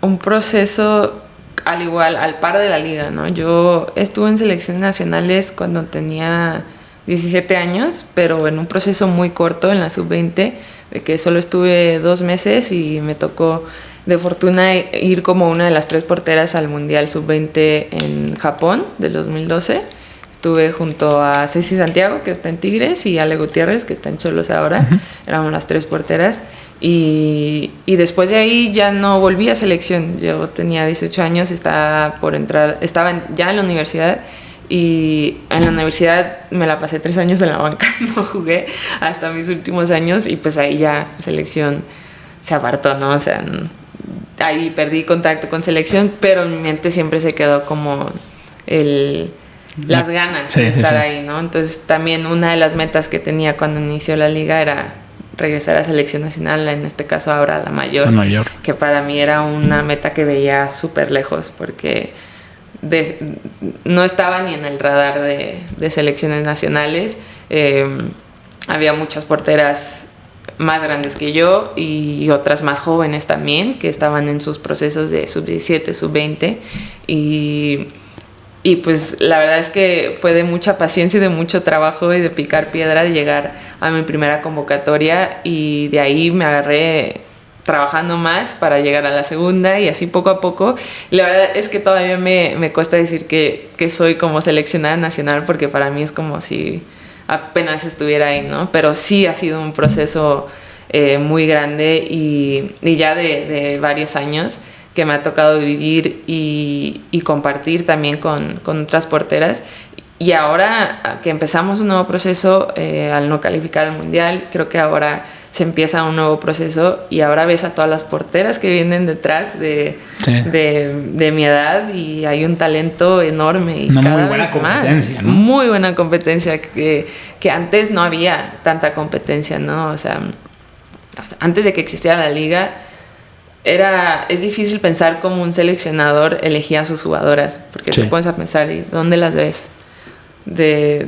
un proceso al par de la liga, ¿no? Yo estuve en selecciones nacionales cuando tenía 17 años, pero en un proceso muy corto en la sub-20, de que solo estuve 2 meses y me tocó de fortuna ir como una de las 3 porteras al Mundial sub-20 en Japón del 2012. Estuve junto a Ceci Santiago, que está en Tigres, y Ale Gutiérrez, que está en Cholos ahora. Éramos las 3 porteras. Y después de ahí ya no volví a selección. Yo tenía 18 años, estaba ya en la universidad. Y en la universidad me la pasé 3 años en la banca. No jugué hasta mis últimos años. Y pues ahí ya selección se apartó, ¿no? O sea, ahí perdí contacto con selección. Pero en mi mente siempre se quedó como las ganas de estar ahí, ¿no? Entonces también una de las metas que tenía cuando inició la liga era regresar a selección nacional, en este caso ahora la mayor, que para mí era una meta que veía súper lejos porque no estaba ni en el radar de selecciones nacionales. Había muchas porteras más grandes que yo y otras más jóvenes también que estaban en sus procesos de sub-17, sub-20 y pues la verdad es que fue de mucha paciencia y de mucho trabajo y de picar piedra de llegar a mi primera convocatoria y de ahí me agarré trabajando más para llegar a la segunda y así poco a poco. La verdad es que todavía me cuesta decir que soy como seleccionada nacional porque para mí es como si apenas estuviera ahí, ¿no? Pero sí ha sido un proceso muy grande y ya de varios años que me ha tocado vivir y compartir también con otras porteras. Y ahora que empezamos un nuevo proceso, al no calificar al Mundial, creo que ahora se empieza un nuevo proceso y ahora ves a todas las porteras que vienen detrás de mi edad y hay un talento enorme y cada vez más. ¿No? Muy buena competencia que antes no había tanta competencia, ¿no? O sea, antes de que existiera la liga, es difícil pensar cómo un seleccionador elegía a sus jugadoras, porque te pones a pensar, ¿y dónde las ves? De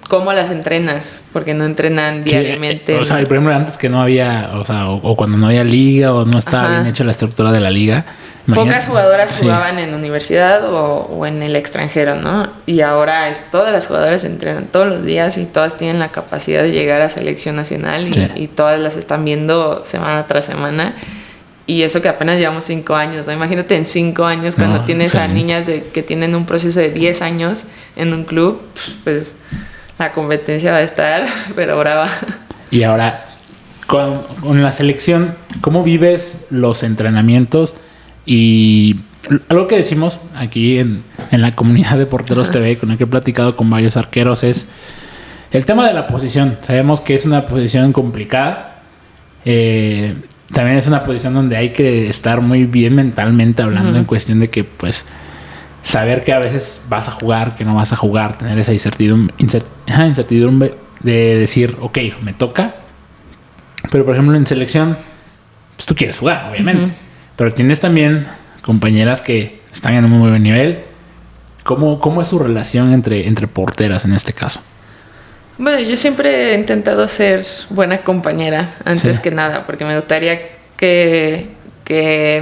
cómo las entrenas, porque no entrenan diariamente. O sea, por ejemplo, antes que no había, o cuando no había liga o no estaba bien hecha la estructura de la liga, Pocas jugadoras sí. jugaban en universidad o en el extranjero, ¿no? Y ahora todas las jugadoras entrenan todos los días y todas tienen la capacidad de llegar a selección nacional y todas las están viendo semana tras semana. Y eso que apenas llevamos 5 años, ¿no? Imagínate en 5 años cuando tienes a niñas que tienen un proceso de 10 años en un club, pues la competencia va a estar, pero brava. Y ahora, con la selección, ¿cómo vives los entrenamientos? Y algo que decimos aquí en la comunidad de Porteros TV, con el que he platicado con varios arqueros, es el tema de la posición. Sabemos que es una posición complicada. También es una posición donde hay que estar muy bien mentalmente hablando, en cuestión de que, pues, saber que a veces vas a jugar, que no vas a jugar, tener esa incertidumbre de decir, ok, me toca. Pero, por ejemplo, en selección, pues tú quieres jugar, obviamente. Pero tienes también compañeras que están en un muy buen nivel. ¿Cómo es su relación entre porteras en este caso? Bueno, yo siempre he intentado ser buena compañera antes que nada, porque me gustaría que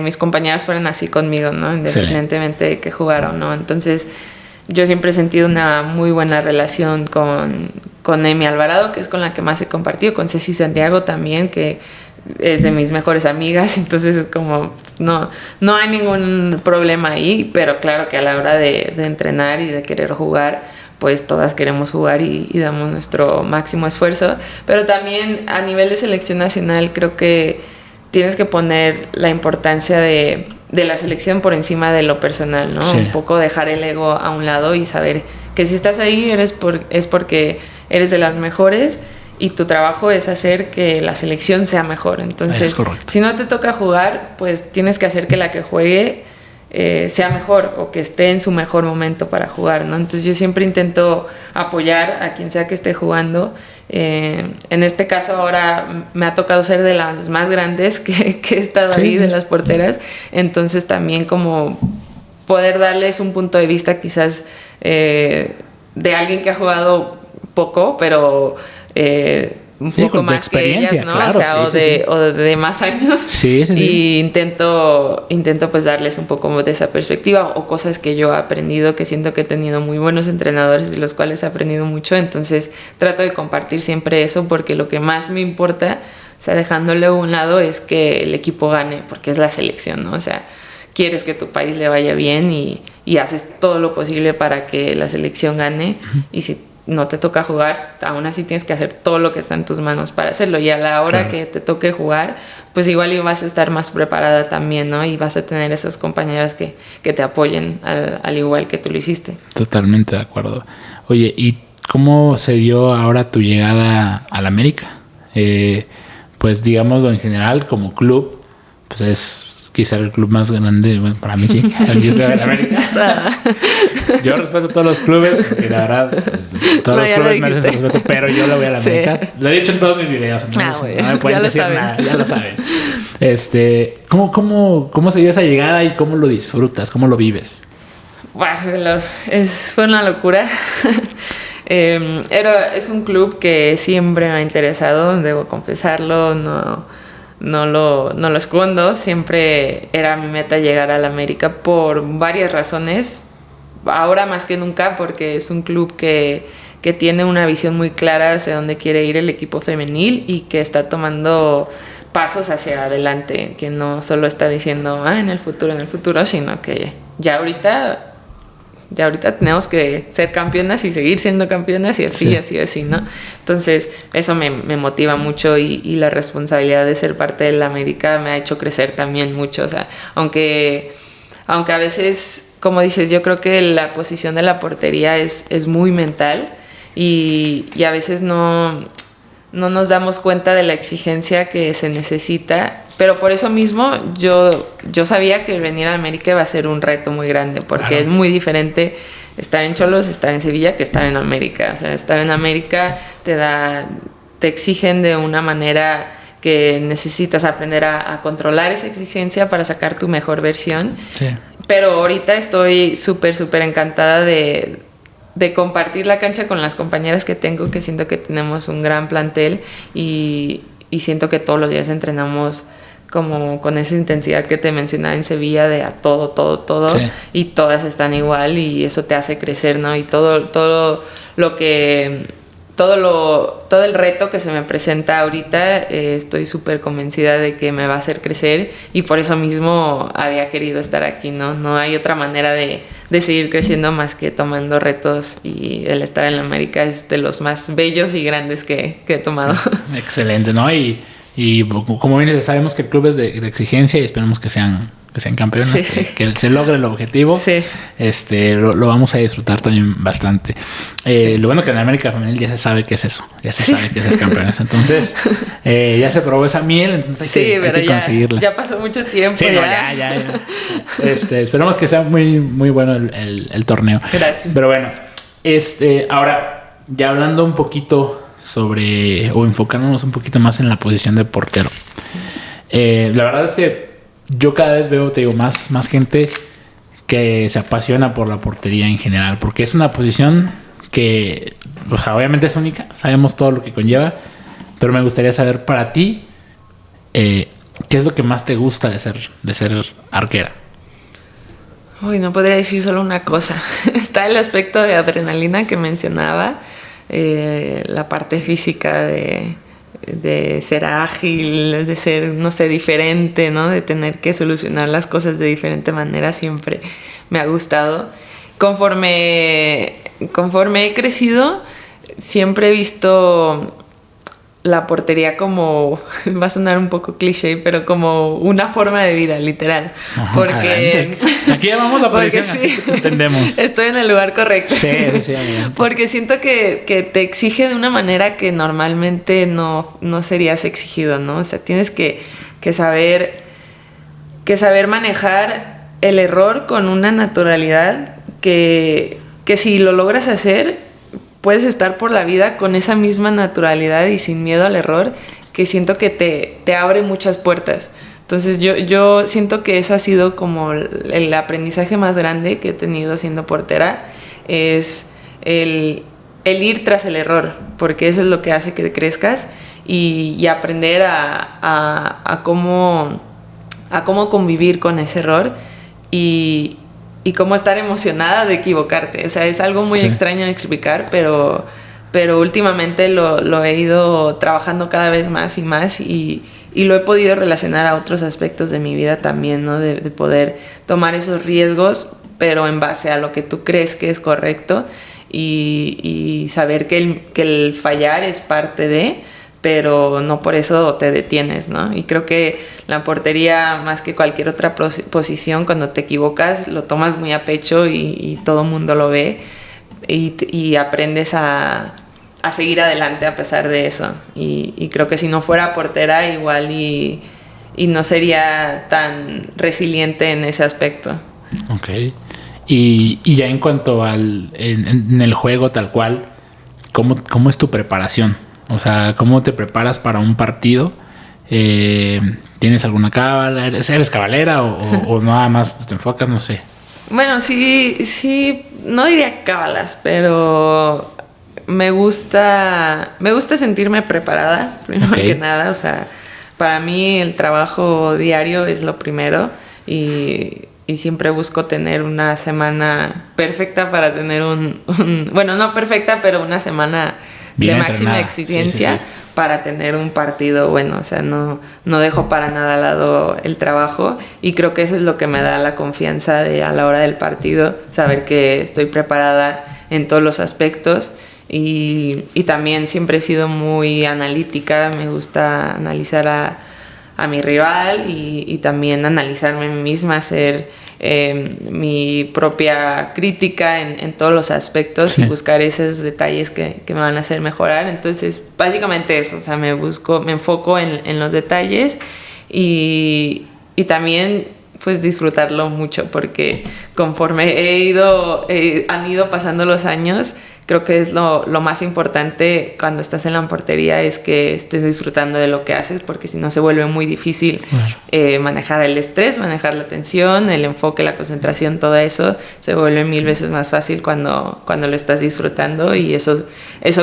mis compañeras fueran así conmigo, ¿no? Independientemente de que jugara o no. Entonces, yo siempre he sentido una muy buena relación con Emi Alvarado, que es con la que más he compartido, con Ceci Santiago también, que es de mis mejores amigas, entonces es como no hay ningún problema ahí, pero claro que a la hora de entrenar y de querer jugar, pues todas queremos jugar y damos nuestro máximo esfuerzo, pero también a nivel de selección nacional creo que tienes que poner la importancia de la selección por encima de lo personal, ¿no? Sí. Un poco dejar el ego a un lado y saber que si estás ahí es porque eres de las mejores y tu trabajo es hacer que la selección sea mejor. Entonces, si no te toca jugar, pues tienes que hacer que la que juegue sea mejor o que esté en su mejor momento para jugar, ¿no? Entonces yo siempre intento apoyar a quien sea que esté jugando. En este caso ahora me ha tocado ser de las más grandes que he estado ahí, de las porteras. Entonces también como poder darles un punto de vista quizás de alguien que ha jugado poco, pero un poco más que ellas, ¿no? Claro, o sea, o de más años. Sí. Y intento pues darles un poco de esa perspectiva o cosas que yo he aprendido, que siento que he tenido muy buenos entrenadores de los cuales he aprendido mucho. Entonces trato de compartir siempre eso, porque lo que más me importa, o sea, dejándole a un lado, es que el equipo gane, porque es la selección, ¿no? O sea, quieres que tu país le vaya bien y haces todo lo posible para que la selección gane. Y si no te toca jugar, aún así tienes que hacer todo lo que está en tus manos para hacerlo, y a la hora que te toque jugar, pues igual vas a estar más preparada también, ¿no? Y vas a tener esas compañeras que te apoyen al igual que tú lo hiciste. Totalmente de acuerdo. Oye, ¿y cómo se dio ahora tu llegada al América? Pues digámoslo en general, como club, pues es quizá el club más grande, bueno, para mí sí, el América. Yo respeto a todos los clubes, porque la verdad, todos los clubes merecen su respeto, pero yo le voy a la América. Lo he dicho en todos mis videos, entonces no me pueden decir nada, ya lo saben. ¿Cómo se dio esa llegada y cómo lo disfrutas? ¿Cómo lo vives? Bueno, fue una locura. Es un club que siempre me ha interesado, debo confesarlo, no lo escondo. Siempre era mi meta llegar al América por varias razones. Ahora más que nunca, porque es un club que tiene una visión muy clara hacia dónde quiere ir el equipo femenil y que está tomando pasos hacia adelante, que no solo está diciendo en el futuro, sino que ya ahorita tenemos que ser campeonas y seguir siendo campeonas y así, ¿no? Entonces eso me motiva mucho y la responsabilidad de ser parte del América me ha hecho crecer también mucho. O sea, aunque a veces, como dices, yo creo que la posición de la portería es muy mental y a veces no nos damos cuenta de la exigencia que se necesita. Pero por eso mismo yo sabía que venir a América iba a ser un reto muy grande, porque es muy diferente estar en Xolos, estar en Sevilla, que estar en América. O sea, estar en América te exigen de una manera que necesitas aprender a controlar esa exigencia para sacar tu mejor versión. Sí. Pero ahorita estoy súper encantada de compartir la cancha con las compañeras que tengo, que siento que tenemos un gran plantel y siento que todos los días entrenamos como con esa intensidad que te mencionaba en Sevilla de a todo, sí. y todas están igual y eso te hace crecer, ¿no? Y todo el reto que se me presenta ahorita, estoy súper convencida de que me va a hacer crecer y por eso mismo había querido estar aquí, ¿no? No hay otra manera de seguir creciendo más que tomando retos, y el estar en la América es de los más bellos y grandes que he tomado. Excelente, ¿no? Y como bien sabemos que el club es de exigencia y esperemos que sean campeones, sí. que se logre el objetivo. Sí. Lo vamos a disfrutar también bastante. Sí. Lo bueno que en América Femenil ya se sabe qué es eso, ya se sabe qué es ser campeones. Entonces, ya se probó esa miel, entonces hay que conseguirla. Ya pasó mucho tiempo. Sí, ya. Esperemos que sea muy, muy bueno el torneo. Gracias. Pero bueno, ahora, ya hablando un poquito o enfocándonos un poquito más en la posición de portero. La verdad es que yo cada vez veo, te digo, más gente que se apasiona por la portería en general, porque es una posición que, o sea, obviamente es única, sabemos todo lo que conlleva, pero me gustaría saber para ti, ¿qué es lo que más te gusta de ser arquera? Uy, no podría decir solo una cosa. Está el aspecto de adrenalina que mencionaba, la parte física de ser ágil, de ser, no sé, diferente, ¿no? De tener que solucionar las cosas de diferente manera, siempre me ha gustado. Conforme he crecido, siempre he visto la portería como, va a sonar un poco cliché, pero como una forma de vida, literal. Porque adelante. Aquí llamamos la posición, sí, así que te entendemos. Estoy en el lugar correcto. Sí. Porque siento que te exige de una manera que normalmente no serías exigido, ¿no? O sea, tienes que saber manejar el error con una naturalidad que si lo logras hacer, puedes estar por la vida con esa misma naturalidad y sin miedo al error, que siento que te abre muchas puertas. Entonces yo siento que eso ha sido como el aprendizaje más grande que he tenido siendo portera, es el ir tras el error, porque eso es lo que hace que crezcas y aprender a cómo convivir con ese error y cómo estar emocionada de equivocarte. O sea, es algo muy extraño de explicar, pero últimamente lo he ido trabajando cada vez más y lo he podido relacionar a otros aspectos de mi vida también, ¿no? De poder tomar esos riesgos, pero en base a lo que tú crees que es correcto y saber que el fallar es parte de, pero no por eso te detienes, ¿no? Y creo que la portería, más que cualquier otra posición, cuando te equivocas, lo tomas muy a pecho y todo el mundo lo ve y aprendes a seguir adelante a pesar de eso. Y creo que si no fuera portera, igual y no sería tan resiliente en ese aspecto. Ok. Y ya en cuanto en el juego tal cual, ¿cómo es tu preparación? O sea, ¿cómo te preparas para un partido? ¿Tienes alguna cábala? ¿Eres cabalera o nada más te enfocas? No sé. Bueno, sí, no diría cábalas, pero me gusta sentirme preparada, primero que nada. O sea, para mí el trabajo diario es lo primero y siempre busco tener una semana perfecta para tener bueno, no perfecta, pero una semana bien de máxima exigencia, sí. Para tener un partido bueno. O sea, no dejo para nada al lado el trabajo y creo que eso es lo que me da la confianza a la hora del partido, saber que estoy preparada en todos los aspectos y también siempre he sido muy analítica, me gusta analizar a mi rival y también analizarme a mí misma, hacer mi propia crítica en todos los aspectos y buscar esos detalles que me van a hacer mejorar. Entonces, básicamente eso, o sea, me enfoco en los detalles y también pues disfrutarlo mucho, porque conforme han ido pasando los años, creo que es lo más importante cuando estás en la portería, es que estés disfrutando de lo que haces, porque si no se vuelve muy difícil manejar el estrés, manejar la tensión, el enfoque, la concentración, todo eso se vuelve 1000 veces más fácil cuando lo estás disfrutando, y eso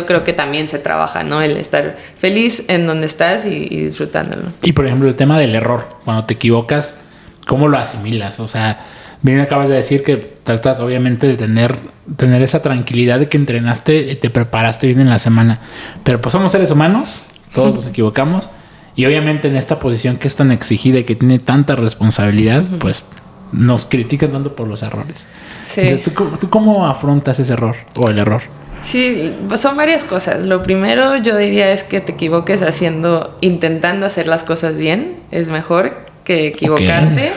creo que también se trabaja, ¿no? El estar feliz en donde estás y disfrutándolo. Y por ejemplo, el tema del error, cuando te equivocas, ¿cómo lo asimilas? O sea, bien acabas de decir que tratas obviamente de tener esa tranquilidad de que entrenaste y te preparaste bien en la semana. Pero pues somos seres humanos, todos nos equivocamos. Y obviamente en esta posición que es tan exigida y que tiene tanta responsabilidad, pues nos critican tanto por los errores. Sí. Entonces, ¿tú cómo afrontas ese error o el error? Sí, son varias cosas. Lo primero yo diría es que te equivoques intentando hacer las cosas bien. Es mejor que equivocarte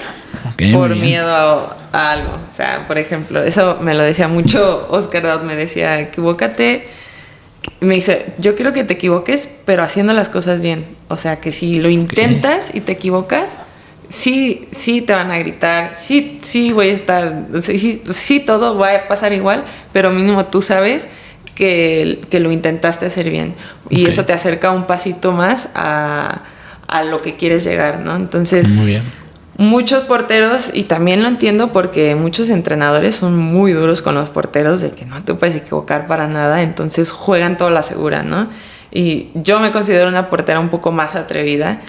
por miedo a algo. O sea, por ejemplo, eso me lo decía mucho Oscar Daut, me decía, equivócate. Me dice, yo quiero que te equivoques, pero haciendo las cosas bien. O sea, que si lo intentas y te equivocas, sí te van a gritar, sí voy a estar, sí todo va a pasar igual, pero mínimo tú sabes que lo intentaste hacer bien. Y eso te acerca un pasito más a lo que quieres llegar, ¿no? Entonces, muy bien. Muchos porteros, y también lo entiendo porque muchos entrenadores son muy duros con los porteros, de que no te puedes equivocar para nada, entonces juegan toda la segura, ¿no? Y yo me considero una portera un poco más atrevida.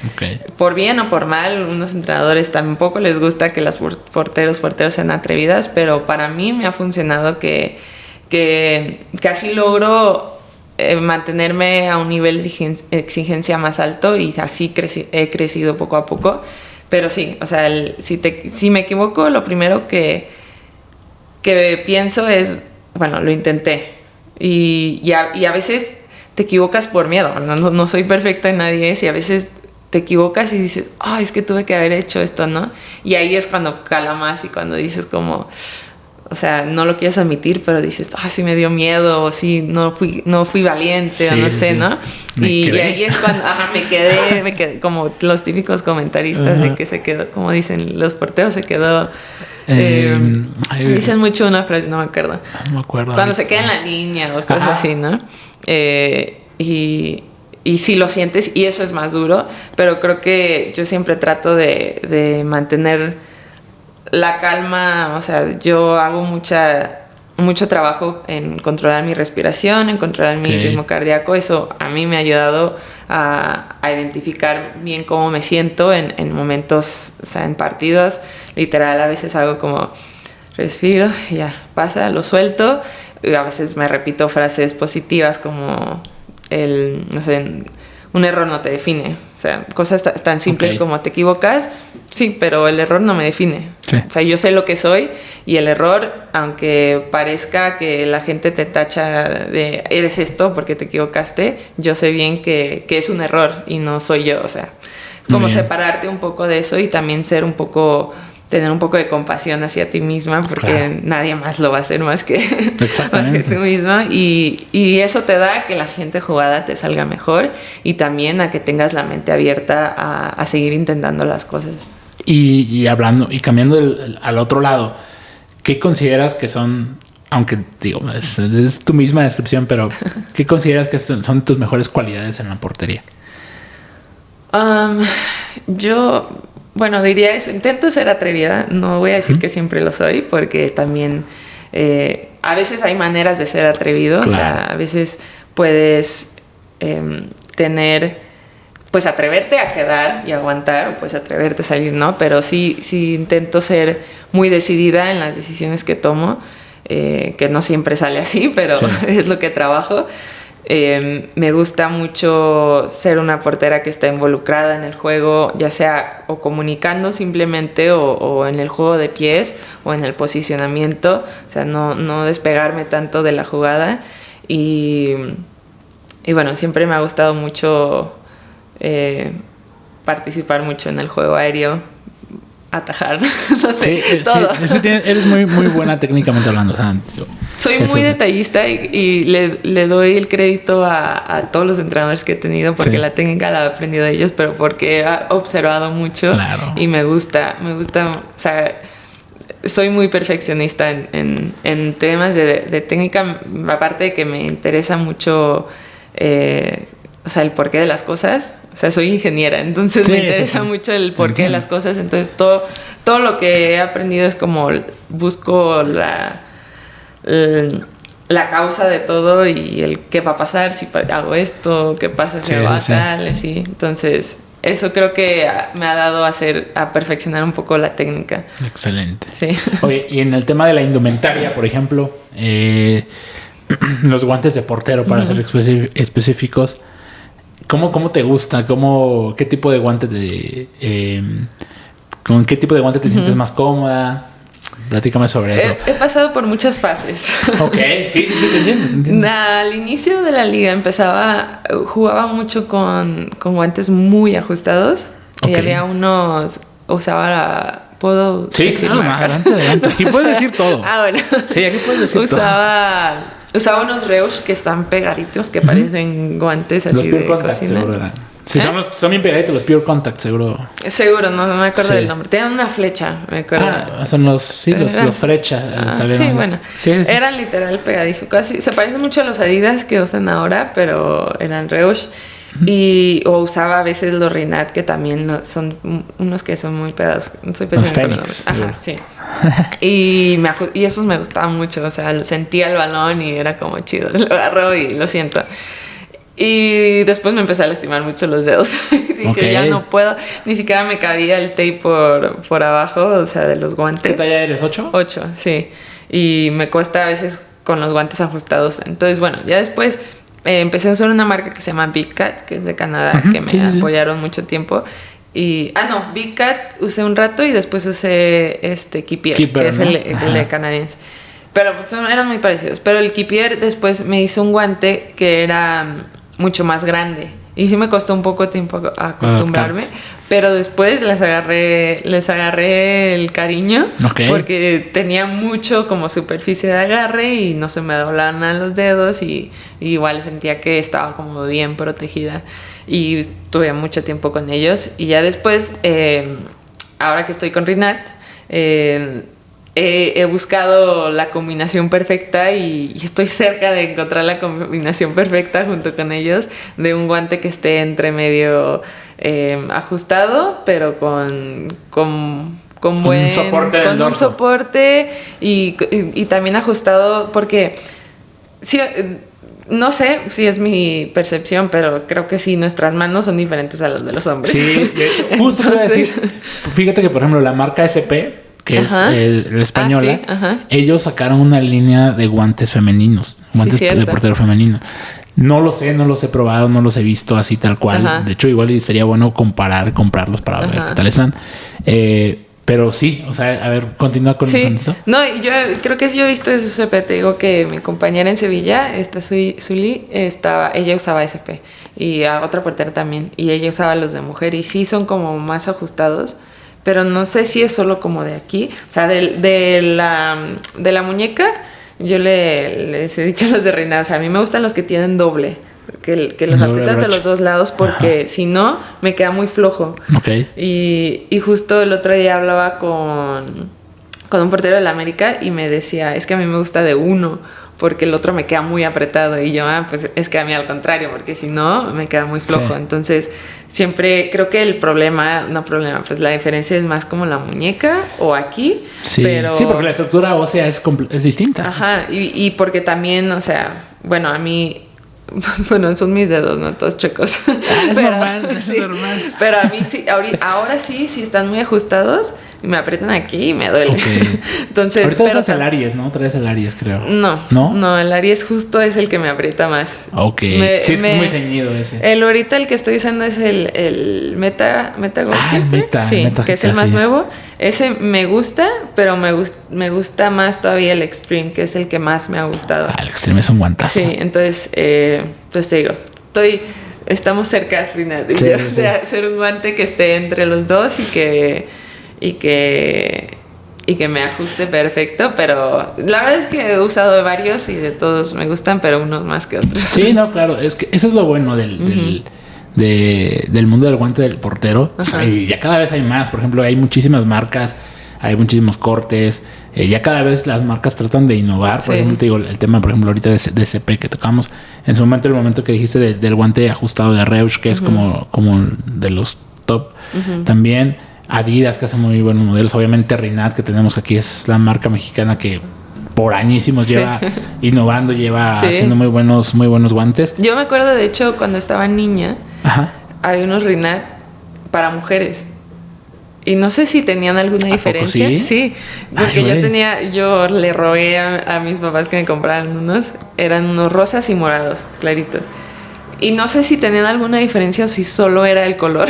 Por bien o por mal, unos entrenadores tampoco les gusta que las porteros sean atrevidas, pero para mí me ha funcionado que así logro mantenerme a un nivel de exigencia más alto, y así he crecido poco a poco. Pero sí, o sea, si me equivoco, lo primero que pienso es, bueno, lo intenté. Y a veces te equivocas por miedo. No soy perfecta en nadie es, y a veces te equivocas y dices, es que tuve que haber hecho esto, ¿no? Y ahí es cuando cala más, y cuando dices como, o sea, no lo quieres admitir, pero dices, sí me dio miedo, o sí, no fui valiente, o no sé, ¿no? Y ahí es cuando me quedé como los típicos comentaristas de que se quedó, como dicen los porteros, se quedó. Dicen mucho una frase, no me acuerdo. No me acuerdo. Cuando se queda en la línea o cosas así, ¿no? Y sí lo sientes, y eso es más duro, pero creo que yo siempre trato de mantener la calma. O sea, yo hago mucho trabajo en controlar mi respiración, en controlar mi ritmo cardíaco. Eso a mí me ha ayudado a identificar bien cómo me siento en momentos, o sea, en partidos. Literal, a veces hago como respiro, ya pasa, lo suelto. Y a veces me repito frases positivas como no sé, un error no te define. O sea, cosas tan simples como te equivocas, sí, pero el error no me define. Sí. O sea, yo sé lo que soy, y el error, aunque parezca que la gente te tacha de eres esto porque te equivocaste, yo sé bien que es un error y no soy yo. O sea, es como separarte un poco de eso, y también tener un poco de compasión hacia ti misma, porque nadie más lo va a hacer más que tú misma, y eso te da a que la siguiente jugada te salga mejor, y también a que tengas la mente abierta a seguir intentando las cosas. Y hablando y cambiando al otro lado, ¿qué consideras que son, aunque digo, es tu misma descripción, pero qué consideras que son tus mejores cualidades en la portería? Bueno, diría eso. Intento ser atrevida. No voy a decir que siempre lo soy, porque también a veces hay maneras de ser atrevido. Claro. O sea, a veces puedes pues atreverte a quedar y aguantar, o pues atreverte a salir, ¿no? Pero sí intento ser muy decidida en las decisiones que tomo, que no siempre sale así, pero es lo que trabajo. Me gusta mucho ser una portera que está involucrada en el juego, ya sea o comunicando simplemente, o en el juego de pies, o en el posicionamiento. O sea, no despegarme tanto de la jugada. Y bueno, siempre me ha gustado mucho participar mucho en el juego aéreo, atajar, no sé, todo. Sí, eres muy, muy buena técnicamente hablando. O sea, soy muy detallista, y le doy el crédito a todos los entrenadores que he tenido, porque la técnica la he aprendido de ellos, pero porque he observado mucho. Claro. Y me gusta, o sea, soy muy perfeccionista en temas de técnica, aparte de que me interesa mucho, o sea, el porqué de las cosas. O sea, soy ingeniera, entonces me interesa mucho el porqué de las cosas. Entonces, todo lo que he aprendido es como busco la causa de todo y el qué va a pasar si hago esto, qué pasa si hago tal, así. Entonces, eso creo que me ha dado a perfeccionar un poco la técnica. Excelente. Sí. Oye, y en el tema de la indumentaria, por ejemplo, los guantes de portero, para ser específicos, ¿cómo te gusta? ¿Qué tipo de guante con qué tipo de guante te sientes más cómoda? Platícame sobre eso. He pasado por muchas fases. Ok, sí, te entiendo. Al inicio de la liga jugaba mucho con guantes muy ajustados. Okay. Y había unos, ¿puedo decir marcas? Adelante. Aquí puedes decir todo. Bueno. Sí, aquí puedes decir todo. Usaba unos Reusch que están pegaditos, que parecen guantes así de cocina. Seguro. Sí, son bien pegaditos, los Pure Contact, seguro. Seguro, no me acuerdo del nombre. Tenían una flecha, me acuerdo. Son los flecha. Sí, bueno. Sí. Eran literal pegadizos. Casi se parecen mucho a los Adidas que usan ahora, pero eran Reusch. O usaba a veces los Rinat, que también son unos que son muy pegados. No soy pésima con los. Ajá, sí. Y esos me gustaban mucho. O sea, sentía el balón y era como chido. Lo agarro y lo siento. Y después me empecé a lastimar mucho los dedos. Dije, ya no puedo. Ni siquiera me cabía el tape por abajo, o sea, de los guantes. ¿Qué talla eres? ¿8? 8, sí. Y me cuesta a veces con los guantes ajustados. Entonces, bueno, ya después empecé a usar una marca que se llama Big Cat, que es de Canadá, que me apoyaron mucho tiempo. Big Cat usé un rato y después usé Kipier, que es el canadiense. Pero eran muy parecidos. Pero el Kipier después me hizo un guante que era mucho más grande. Y sí me costó un poco tiempo acostumbrarme. Pero después les agarré el cariño. Okay. Porque tenía mucho como superficie de agarre y no se me doblaban a los dedos. Y igual sentía que estaba como bien protegida. Y estuve mucho tiempo con ellos. Y ya después, ahora que estoy con Rinat, he buscado la combinación perfecta y estoy cerca de encontrar la combinación perfecta junto con ellos de un guante que esté entre medio ajustado, pero con buen soporte del dorso. Un soporte y también ajustado, porque sí, no sé si es mi percepción, pero creo que sí, nuestras manos son diferentes a las de los hombres. Sí, justo decir, fíjate que por ejemplo la marca SP, que es la española, ellos sacaron una línea de guantes femeninos, guantes de portero femenino. No los he probado, no los he visto así tal cual. De hecho, igual sería bueno comprarlos para ver qué tal están. Pero sí, o sea, a ver, continúa con eso. No, yo creo que yo he visto ese SP. Te digo que mi compañera en Sevilla, Zuli, ella usaba SP. Y a otra portera también. Y ella usaba los de mujer. Y sí son como más ajustados. Pero no sé si es solo como de aquí. O sea, de la muñeca, yo les he dicho a los de Reina, o sea, a mí me gustan los que tienen doble. Que los aprietas de los dos lados, porque si no, me queda muy flojo. Okay. Y justo el otro día hablaba con un portero de la América y me decía, es que a mí me gusta de uno, porque el otro me queda muy apretado. Y yo, pues es que a mí al contrario, porque si no, me queda muy flojo. Sí. Entonces, siempre creo que pues la diferencia es más como la muñeca o aquí. Sí, pero... sí, porque la estructura ósea es distinta. Ajá, y porque también, o sea, bueno, a mí... Bueno, son mis dedos, ¿no? Todos chuecos. Es normal, es normal. Pero a mí sí, ahora sí están muy ajustados. Me aprietan aquí y me duele. Okay. Entonces, ahorita usas el Aries, ¿no? Traes el Aries, creo. No, el Aries justo es el que me aprieta más. Ok. Sí, es que es muy ceñido ese. Ahorita el que estoy usando es el Meta Gold. El Meta. Sí, Meta, que es el más nuevo. Ese me gusta, pero me gusta más todavía el Extreme, que es el que más me ha gustado. El Extreme es un guantazo. Sí, entonces, pues te digo, estamos cerca, Rina, de hacer un guante que esté entre los dos y que me ajuste perfecto, pero la verdad es que he usado varios y de todos me gustan, pero unos más que otros. Sí, no, claro, es que eso es lo bueno del mundo del guante del portero. Y ya cada vez hay más. Por ejemplo, hay muchísimas marcas. hay muchísimos cortes. Ya cada vez las marcas tratan de innovar. Por ejemplo, te digo, el tema, por ejemplo, ahorita de CP que tocamos. En su momento, el momento que dijiste del guante ajustado de Reusch, que es como de los top. También Adidas, que hace muy buenos modelos. Obviamente Rinat, que tenemos aquí, es la marca mexicana que por añísimos lleva innovando, lleva haciendo muy buenos guantes. Yo me acuerdo, de hecho, cuando estaba niña, había unos Rinat para mujeres. Y no sé si tenían alguna diferencia. ¿Sí? Sí, porque yo le rogué a mis papás que me compraran unos. Eran unos rosas y morados, claritos. Y no sé si tenían alguna diferencia o si solo era el color.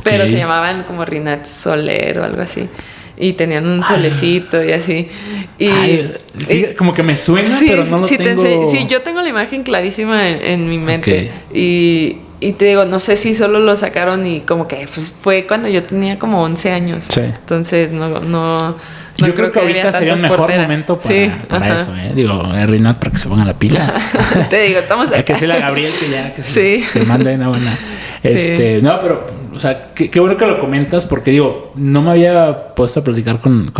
Pero se llamaban como Rinat Soler o algo así. Y tenían un solecito y así. Y como que me suena, pero no lo tengo. Sí, yo tengo la imagen clarísima en mi mente. Y te digo, no sé si solo lo sacaron y como que pues fue cuando yo tenía como 11 años. Sí. Entonces no yo creo que ahorita sería el mejor momento para eso, Digo, Rinat, para que se ponga la pila. Te digo, estamos acá. Hay que decirle a Gabriel que mande una buena. No, pero, o sea, qué bueno que lo comentas, porque digo, no me había puesto a platicar con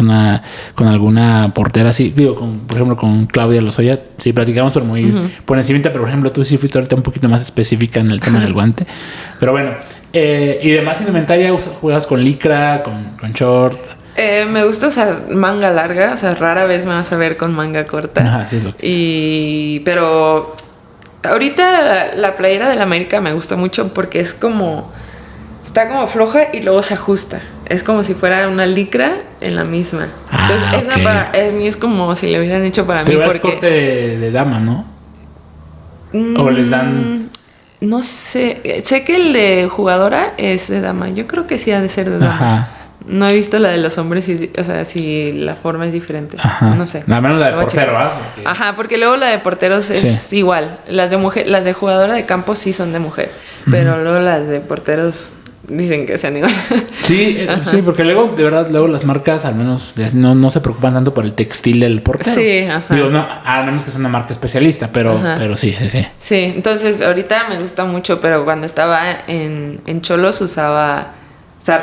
alguna portera así. Digo, por ejemplo, con Claudia Lozoya, sí platicamos, pero muy por encima. Pero, por ejemplo, tú sí fuiste ahorita un poquito más específica en el tema del guante. Pero bueno, y demás indumentaria, juegas con licra, con short. Me gusta usar manga larga, o sea, rara vez me vas a ver con manga corta. Ajá, sí es lo que... Pero ahorita la playera de la América me gusta mucho porque es como... Está como floja y luego se ajusta. Es como si fuera una licra en la misma. Entonces, esa para mí es como si le hubieran hecho para mí. Pero es corte de dama, ¿no? ¿O les dan...? No sé. Sé que el de jugadora es de dama. Yo creo que sí ha de ser de dama. Ajá. No he visto la de los hombres, o sea, si la forma es diferente. Ajá. No sé. Nada menos la de portero, ¿ah? Ajá, porque luego la de porteros es igual. Las de mujer, las de jugadora de campo sí son de mujer, pero luego las de porteros dicen que sean igual. Sí, porque luego, de verdad, las marcas al menos no se preocupan tanto por el textil del portero. Sí, ajá. Digo, no, a menos que sea una marca especialista, pero sí. Sí, entonces ahorita me gusta mucho, pero cuando estaba en Cholos usaba... O sea,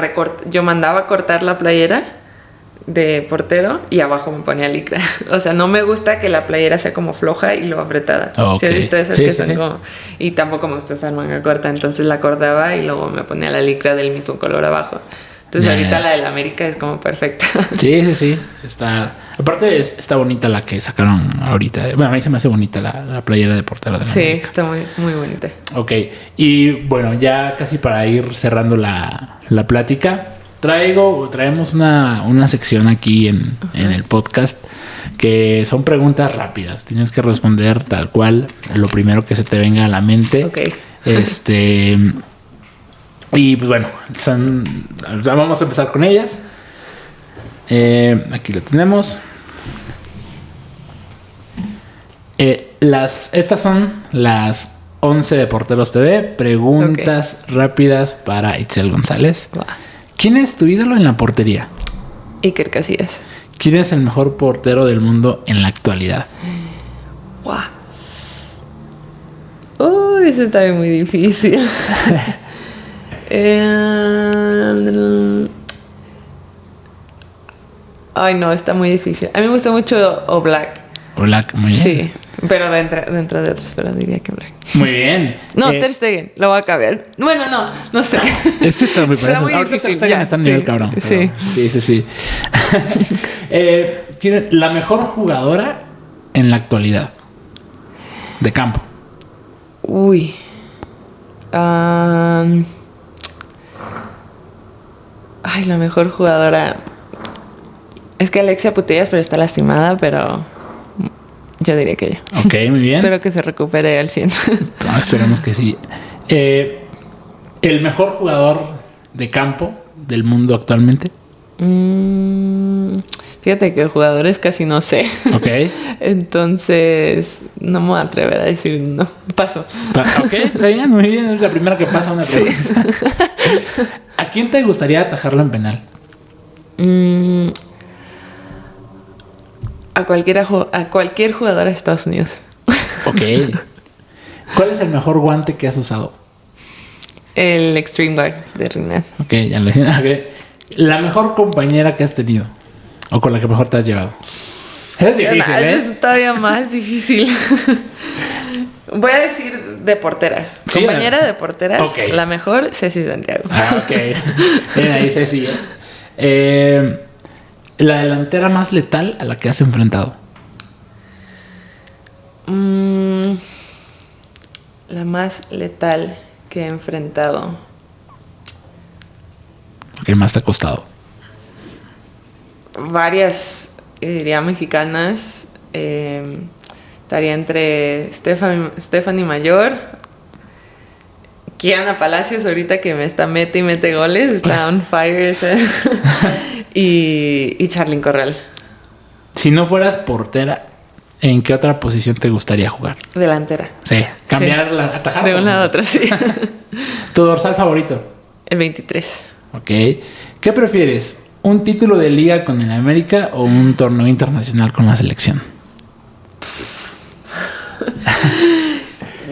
yo mandaba cortar la playera de portero y abajo me ponía licra. O sea, no me gusta que la playera sea como floja y luego apretada. ¿Sí has visto esas que son como...? Y tampoco me gusta usar manga corta, entonces la cortaba y luego me ponía la licra del mismo color abajo. Entonces ahorita la de la América es como perfecta. Sí. Aparte está bonita la que sacaron ahorita. Bueno, a mí se me hace bonita la playera de portero de la América. Es muy bonita. Ok, y bueno, ya casi para ir cerrando la plática, traemos una sección aquí en el podcast que son preguntas rápidas. Tienes que responder tal cual lo primero que se te venga a la mente. Ok. Y pues bueno, vamos a empezar con ellas. Aquí lo tenemos. Estas son las 11 de Porteros TV. Preguntas rápidas para Itzel González. Wow. ¿Quién es tu ídolo en la portería? Iker Casillas. ¿Quién es el mejor portero del mundo en la actualidad? Wow. Eso está muy difícil. Ay, no, está muy difícil. A mí me gusta mucho Oblak. Oblak, muy bien. Sí, pero dentro de otros, pero diría que Oblak. Muy bien. No, Ter Stegen, lo voy a cambiar. Bueno, no sé. Es que está muy parecido. Muy difícil. Ter Stegen está a nivel cabrón. Sí. Sí. ¿Quién es la mejor jugadora en la actualidad? De campo. Uy. Ay, la mejor jugadora. Es que Alexia Putellas, pero está lastimada, pero yo diría que ella. Ok, muy bien. Espero que se recupere al 100. No, esperemos que sí. ¿El mejor jugador de campo del mundo actualmente? Fíjate que jugadores casi no sé. Ok. Entonces, no me voy a atrever a decir no. Paso. Ok, está bien, muy bien. Es la primera que pasa una pregunta. Sí. ¿A quién te gustaría atajarlo en penal? A cualquier jugador de Estados Unidos. Ok. ¿Cuál es el mejor guante que has usado? El Extreme Guard de Rinat. Ok, ya lo dije. Okay. La mejor compañera que has tenido. O con la que mejor te has llevado. Es difícil, Es todavía más difícil. Voy a decir de porteras. Sí, Compañera de porteras, okay. La mejor, Ceci Santiago. Ok. Bien, ahí Ceci. La delantera más letal a la que has enfrentado. La más letal que he enfrentado. ¿Qué más te ha costado? Varias, diría, mexicanas. Estaría entre Stephanie Mayor, Kiana Palacios, ahorita que me está mete y mete goles, está on fire. y Charlyn Corral. Si no fueras portera, ¿en qué otra posición te gustaría jugar? Delantera. Sí, cambiar la atajada. De un lado a otro, sí. ¿Tu dorsal favorito? El 23. Ok. ¿Qué prefieres? ¿Un título de liga con el América o un torneo internacional con la selección?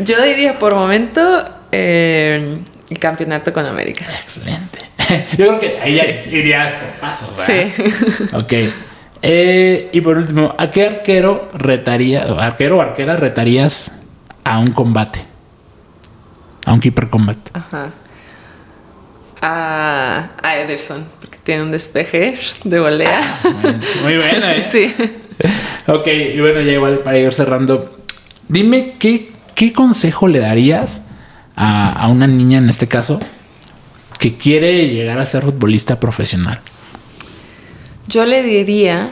Yo diría por momento el campeonato con América. Excelente. Yo creo que ahí ya irías por pasos, ¿verdad? Sí. Ok. Y por último, ¿a qué arquero o arquera retarías a un combate? A un keeper combat. Ajá. A Ederson, porque tiene un despeje de volea. Muy bueno, ¿eh? Sí. Ok, y bueno, ya igual para ir cerrando, dime qué consejo le darías a una niña, en este caso, que quiere llegar a ser futbolista profesional. Yo le diría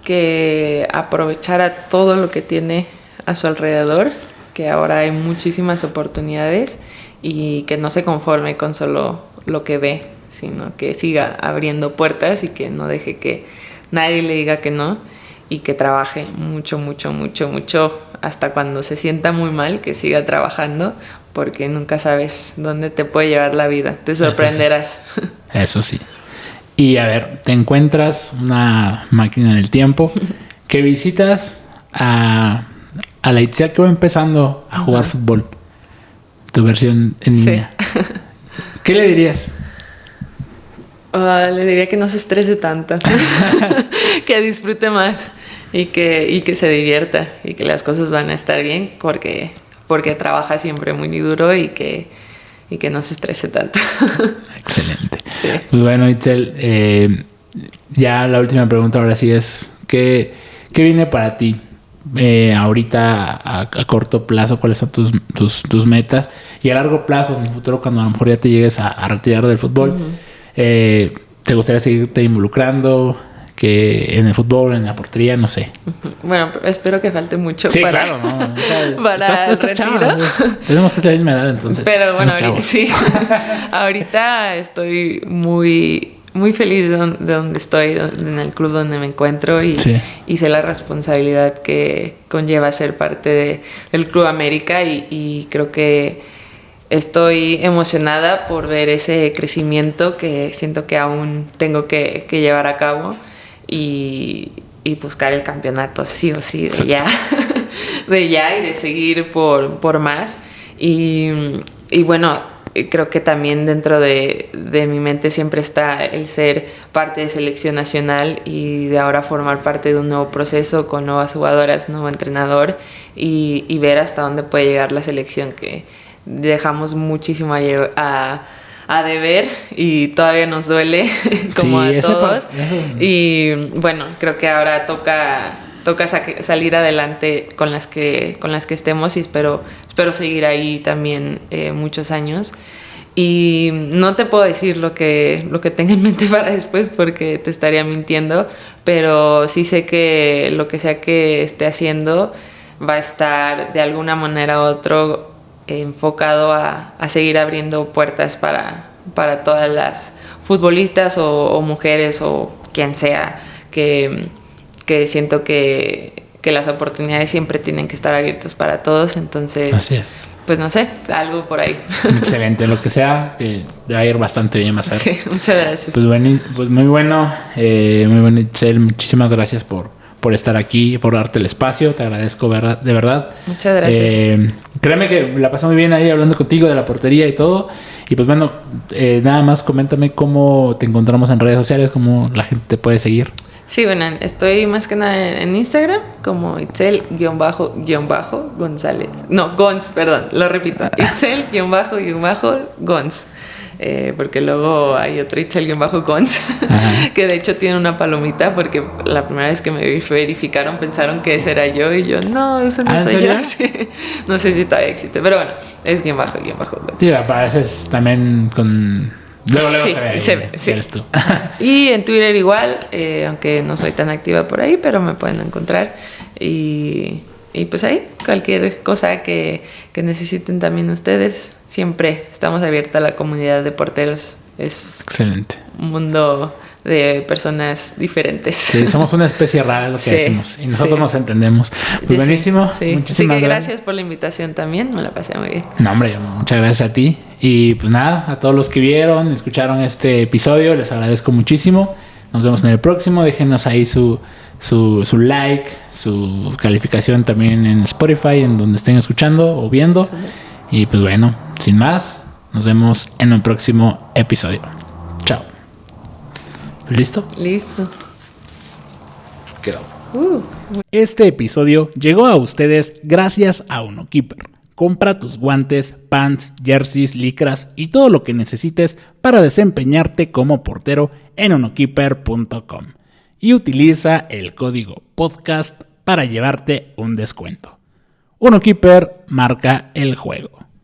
que aprovechara todo lo que tiene a su alrededor, que ahora hay muchísimas oportunidades y que no se conforme con solo lo que ve, sino que siga abriendo puertas y que no deje que nadie le diga que no y que trabaje mucho, mucho, mucho, mucho hasta cuando se sienta muy mal, que siga trabajando, porque nunca sabes dónde te puede llevar la vida. Te sorprenderás. Eso sí. Y a ver, te encuentras una máquina del tiempo que visitas a la Itziar que va empezando a jugar fútbol. Tu versión en niña. Sí. ¿Qué le dirías? Le diría que no se estrese tanto. Que disfrute más y que se divierta y que las cosas van a estar bien porque trabaja siempre muy duro y que no se estrese tanto. Excelente. Sí. Pues bueno, Itzel, ya la última pregunta ahora sí es ¿qué viene para ti ahorita a corto plazo? ¿Cuáles son tus metas? Y a largo plazo, en el futuro, cuando a lo mejor ya te llegues a retirar del fútbol, ¿te gustaría seguirte involucrando que en el fútbol, en la portería? No sé. Bueno, espero que falte mucho claro, ¿no? Estás retiro. Chava, tenemos que ser la misma edad, entonces. Pero bueno, ahorita estoy muy, muy feliz de donde estoy, en el club donde me encuentro y sé la responsabilidad que conlleva ser parte del Club América y creo que estoy emocionada por ver ese crecimiento que siento que aún tengo que llevar a cabo y buscar el campeonato sí o sí de ya y de seguir por más y bueno, creo que también dentro de mi mente siempre está el ser parte de selección nacional y de ahora formar parte de un nuevo proceso con nuevas jugadoras, nuevo entrenador y ver hasta dónde puede llegar la selección, que dejamos muchísimo a deber y todavía nos duele como a todos. Y bueno, creo que ahora toca salir adelante con las que estemos y espero seguir ahí también muchos años. Y no te puedo decir lo que tenga en mente para después porque te estaría mintiendo, pero sí sé que lo que sea que esté haciendo va a estar de alguna manera u otro enfocado a seguir abriendo puertas para todas las futbolistas o mujeres o quien sea que siento que las oportunidades siempre tienen que estar abiertas para todos, entonces así es. Pues no sé, algo por ahí. Excelente, lo que sea, que va a ir bastante bien más tarde. Sí, muchas gracias. Pues muy bueno, Itzel, muchísimas gracias por estar aquí, por darte el espacio, te agradezco de verdad. Muchas gracias. Créeme que la pasé muy bien ahí hablando contigo de la portería y todo, Y pues bueno, nada más coméntame cómo te encontramos en redes sociales, cómo la gente te puede seguir. Sí, bueno, estoy más que nada en Instagram como Itzel-González. No, Gons, perdón, lo repito. Itzel-Gons. Porque luego hay otro Itzel-Gons que de hecho tiene una palomita porque la primera vez que me verificaron pensaron que ese era yo y yo, no, eso no soy yo. Sí. No sé si todavía existe, pero bueno, es _Gons. Sí, apareces también con... Luego se ve, sí. Eres tú. Y en Twitter igual, aunque no soy tan activa por ahí, pero me pueden encontrar. Y pues ahí, cualquier cosa que necesiten también ustedes, siempre estamos abiertos a la comunidad de porteros. Es excelente. Un mundo de personas diferentes. Sí, somos una especie rara lo que decimos. Y nosotros nos entendemos. Pues buenísimo. Sí. Muchísimas gracias por la invitación también. Me la pasé muy bien. No, hombre, muchas gracias a ti. Y pues nada, a todos los que vieron, escucharon este episodio, les agradezco muchísimo. Nos vemos en el próximo. Déjenos ahí su like, su calificación también en Spotify, en donde estén escuchando o viendo. Y pues bueno, sin más, nos vemos en el próximo episodio. Chao. ¿Listo? Listo. Quedó. Este episodio llegó a ustedes gracias a UnoKeeper. Compra tus guantes, pants, jerseys, licras y todo lo que necesites para desempeñarte como portero en unokeeper.com. Y utiliza el código podcast para llevarte un descuento. UnoKeeper marca el juego.